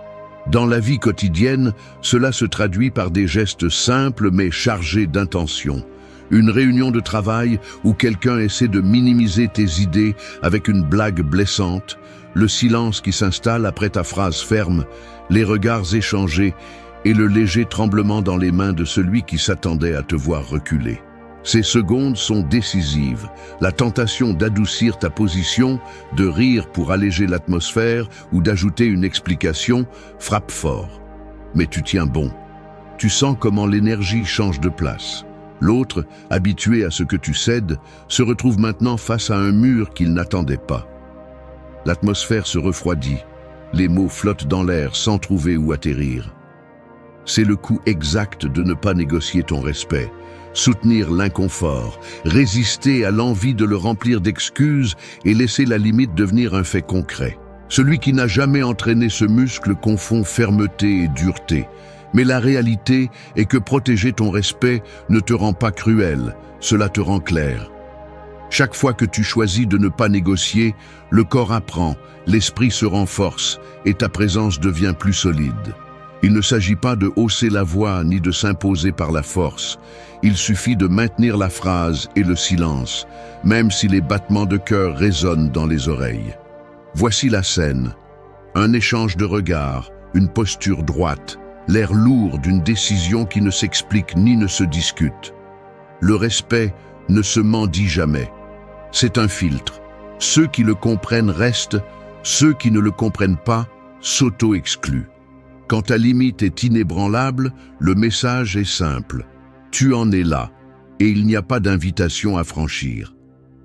Speaker 1: Dans la vie quotidienne, cela se traduit par des gestes simples mais chargés d'intention. Une réunion de travail où quelqu'un essaie de minimiser tes idées avec une blague blessante, le silence qui s'installe après ta phrase ferme, les regards échangés et le léger tremblement dans les mains de celui qui s'attendait à te voir reculer. Ces secondes sont décisives. La tentation d'adoucir ta position, de rire pour alléger l'atmosphère ou d'ajouter une explication frappe fort. Mais tu tiens bon. Tu sens comment l'énergie change de place. L'autre, habitué à ce que tu cèdes, se retrouve maintenant face à un mur qu'il n'attendait pas. L'atmosphère se refroidit, les mots flottent dans l'air sans trouver où atterrir. C'est le coup exact de ne pas négocier ton respect, soutenir l'inconfort, résister à l'envie de le remplir d'excuses et laisser la limite devenir un fait concret. Celui qui n'a jamais entraîné ce muscle confond fermeté et dureté. Mais la réalité est que protéger ton respect ne te rend pas cruel, cela te rend clair. Chaque fois que tu choisis de ne pas négocier, le corps apprend, l'esprit se renforce et ta présence devient plus solide. Il ne s'agit pas de hausser la voix ni de s'imposer par la force. Il suffit de maintenir la phrase et le silence, même si les battements de cœur résonnent dans les oreilles. Voici la scène. Un échange de regards, une posture droite, l'air lourd d'une décision qui ne s'explique ni ne se discute. Le respect ne se mendie jamais. C'est un filtre. Ceux qui le comprennent restent, ceux qui ne le comprennent pas s'auto-excluent. Quand ta limite est inébranlable, le message est simple. Tu en es là, et il n'y a pas d'invitation à franchir.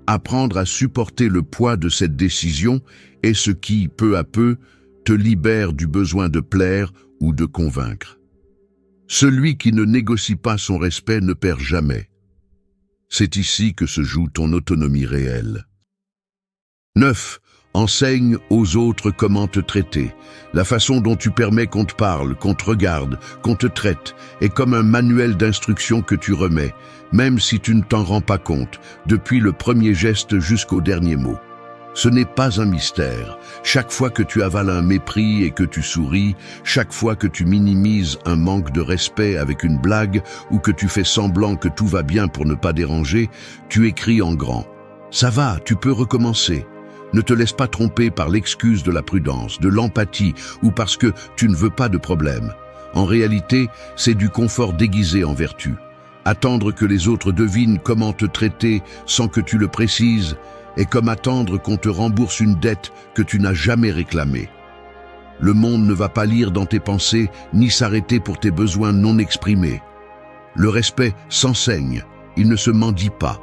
Speaker 1: Apprendre à supporter le poids de cette décision est ce qui, peu à peu, te libère du besoin de plaire ou de convaincre. Celui qui ne négocie pas son respect ne perd jamais. C'est ici que se joue ton autonomie réelle. 9. Enseigne aux autres comment te traiter. La façon dont tu permets qu'on te parle, qu'on te regarde, qu'on te traite est comme un manuel d'instruction que tu remets, même si tu ne t'en rends pas compte, depuis le premier geste jusqu'au dernier mot. Ce n'est pas un mystère. Chaque fois que tu avales un mépris et que tu souris, chaque fois que tu minimises un manque de respect avec une blague ou que tu fais semblant que tout va bien pour ne pas déranger, tu écris en grand. Ça va, tu peux recommencer. Ne te laisse pas tromper par l'excuse de la prudence, de l'empathie ou parce que tu ne veux pas de problème. En réalité, c'est du confort déguisé en vertu. Attendre que les autres devinent comment te traiter sans que tu le précises est comme attendre qu'on te rembourse une dette que tu n'as jamais réclamée. Le monde ne va pas lire dans tes pensées ni s'arrêter pour tes besoins non exprimés. Le respect s'enseigne, il ne se mendie pas.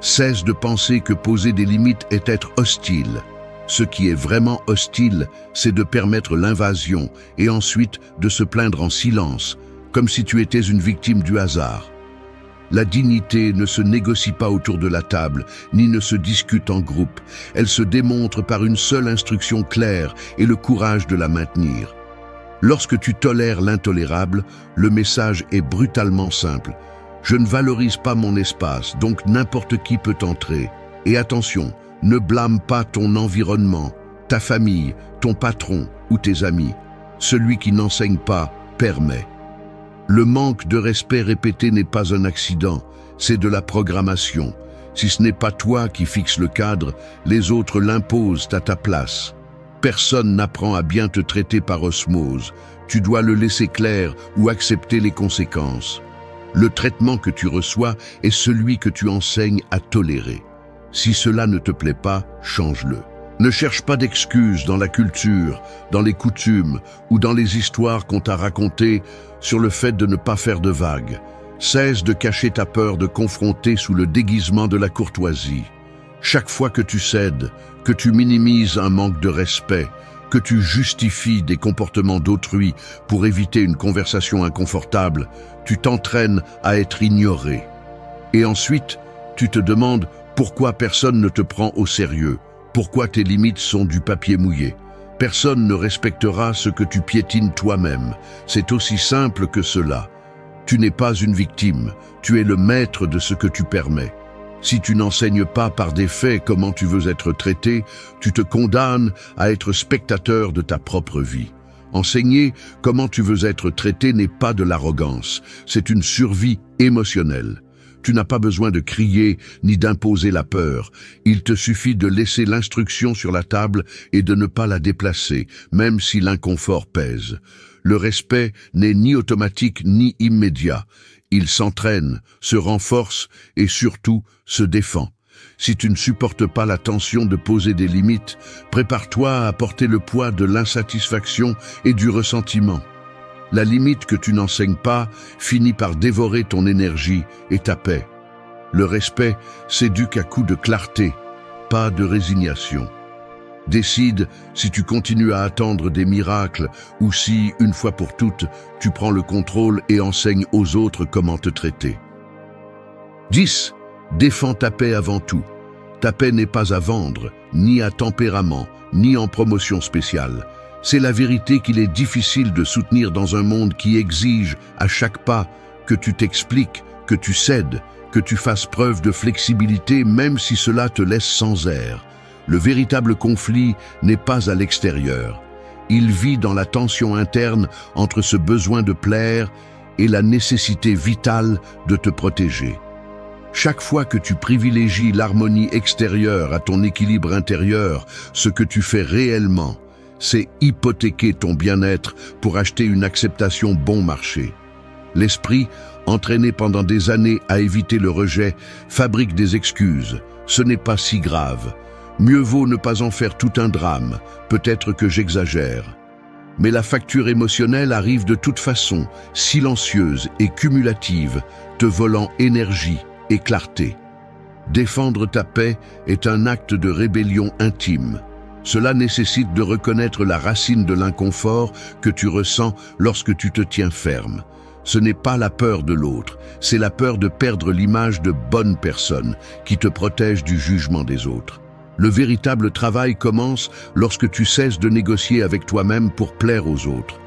Speaker 1: Cesse de penser que poser des limites est être hostile. Ce qui est vraiment hostile, c'est de permettre l'invasion et ensuite de se plaindre en silence, comme si tu étais une victime du hasard. La dignité ne se négocie pas autour de la table, ni ne se discute en groupe. Elle se démontre par une seule instruction claire et le courage de la maintenir. Lorsque tu tolères l'intolérable, le message est brutalement simple. Je ne valorise pas mon espace, donc n'importe qui peut entrer. Et attention, ne blâme pas ton environnement, ta famille, ton patron ou tes amis. Celui qui n'enseigne pas permet. Le manque de respect répété n'est pas un accident, c'est de la programmation. Si ce n'est pas toi qui fixes le cadre, les autres l'imposent à ta place. Personne n'apprend à bien te traiter par osmose. Tu dois le laisser clair ou accepter les conséquences. Le traitement que tu reçois est celui que tu enseignes à tolérer. Si cela ne te plaît pas, change-le. Ne cherche pas d'excuses dans la culture, dans les coutumes ou dans les histoires qu'on t'a racontées sur le fait de ne pas faire de vagues. Cesse de cacher ta peur de confronter sous le déguisement de la courtoisie. Chaque fois que tu cèdes, que tu minimises un manque de respect, que tu justifies des comportements d'autrui pour éviter une conversation inconfortable, tu t'entraînes à être ignoré. Et ensuite, tu te demandes pourquoi personne ne te prend au sérieux, pourquoi tes limites sont du papier mouillé. Personne ne respectera ce que tu piétines toi-même. C'est aussi simple que cela. Tu n'es pas une victime, tu es le maître de ce que tu permets. Si tu n'enseignes pas par des faits comment tu veux être traité, tu te condamnes à être spectateur de ta propre vie. Enseigner comment tu veux être traité n'est pas de l'arrogance, c'est une survie émotionnelle. Tu n'as pas besoin de crier ni d'imposer la peur. Il te suffit de laisser l'instruction sur la table et de ne pas la déplacer, même si l'inconfort pèse. Le respect n'est ni automatique ni immédiat. Il s'entraîne, se renforce et surtout se défend. Si tu ne supportes pas la tension de poser des limites, prépare-toi à porter le poids de l'insatisfaction et du ressentiment. La limite que tu n'enseignes pas finit par dévorer ton énergie et ta paix. Le respect s'éduque à coups de clarté, pas de résignation. Décide si tu continues à attendre des miracles ou si, une fois pour toutes, tu prends le contrôle et enseignes aux autres comment te traiter. 10. Défends ta paix avant tout. Ta paix n'est pas à vendre, ni à tempérament, ni en promotion spéciale. C'est la vérité qu'il est difficile de soutenir dans un monde qui exige, à chaque pas, que tu t'expliques, que tu cèdes, que tu fasses preuve de flexibilité même si cela te laisse sans air. Le véritable conflit n'est pas à l'extérieur. Il vit dans la tension interne entre ce besoin de plaire et la nécessité vitale de te protéger. Chaque fois que tu privilégies l'harmonie extérieure à ton équilibre intérieur, ce que tu fais réellement, c'est hypothéquer ton bien-être pour acheter une acceptation bon marché. L'esprit, entraîné pendant des années à éviter le rejet, fabrique des excuses. Ce n'est pas si grave. Mieux vaut ne pas en faire tout un drame, peut-être que j'exagère. Mais la facture émotionnelle arrive de toute façon, silencieuse et cumulative, te volant énergie et clarté. Défendre ta paix est un acte de rébellion intime. Cela nécessite de reconnaître la racine de l'inconfort que tu ressens lorsque tu te tiens ferme. Ce n'est pas la peur de l'autre, c'est la peur de perdre l'image de bonne personne qui te protège du jugement des autres. Le véritable travail commence lorsque tu cesses de négocier avec toi-même pour plaire aux autres.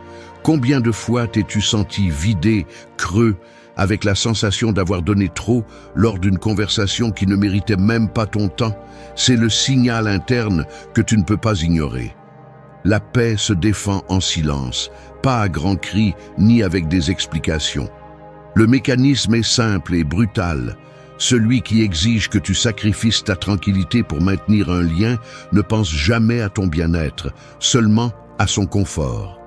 Speaker 1: Combien de fois t'es-tu senti vidé, creux, avec la sensation d'avoir donné trop lors d'une conversation qui ne méritait même pas ton temps? C'est le signal interne que tu ne peux pas ignorer. La paix se défend en silence, pas à grands cris ni avec des explications. Le mécanisme est simple et brutal. Celui qui exige que tu sacrifies ta tranquillité pour maintenir un lien ne pense jamais à ton bien-être, seulement à son confort.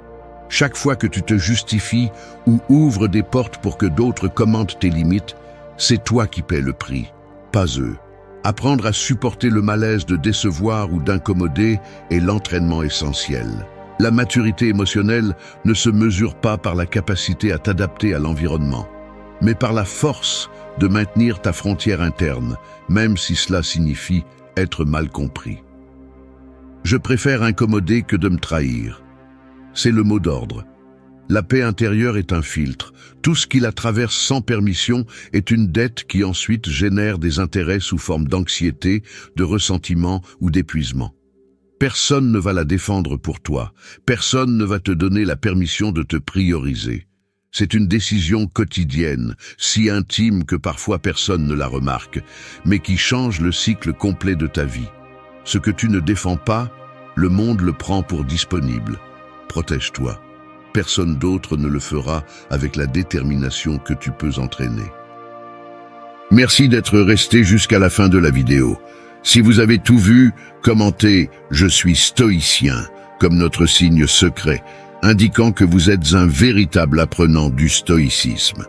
Speaker 1: Chaque fois que tu te justifies ou ouvres des portes pour que d'autres commentent tes limites, c'est toi qui paies le prix, pas eux. Apprendre à supporter le malaise de décevoir ou d'incommoder est l'entraînement essentiel. La maturité émotionnelle ne se mesure pas par la capacité à t'adapter à l'environnement, mais par la force de maintenir ta frontière interne, même si cela signifie être mal compris. Je préfère incommoder que de me trahir. C'est le mot d'ordre. La paix intérieure est un filtre. Tout ce qui la traverse sans permission est une dette qui ensuite génère des intérêts sous forme d'anxiété, de ressentiment ou d'épuisement. Personne ne va la défendre pour toi. Personne ne va te donner la permission de te prioriser. C'est une décision quotidienne, si intime que parfois personne ne la remarque, mais qui change le cycle complet de ta vie. Ce que tu ne défends pas, Le monde le prend pour disponible. Protège-toi. Personne d'autre ne le fera avec la détermination que tu peux entraîner. Merci d'être resté jusqu'à la fin de la vidéo. Si vous avez tout vu, commentez « Je suis stoïcien » comme notre signe secret, indiquant que vous êtes un véritable apprenant du stoïcisme.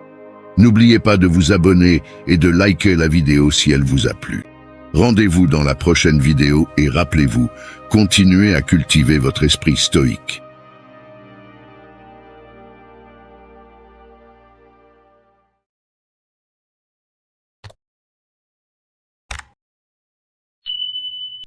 Speaker 1: N'oubliez pas de vous abonner et de liker la vidéo si elle vous a plu. Rendez-vous dans la prochaine vidéo et rappelez-vous, continuez à cultiver votre esprit stoïque.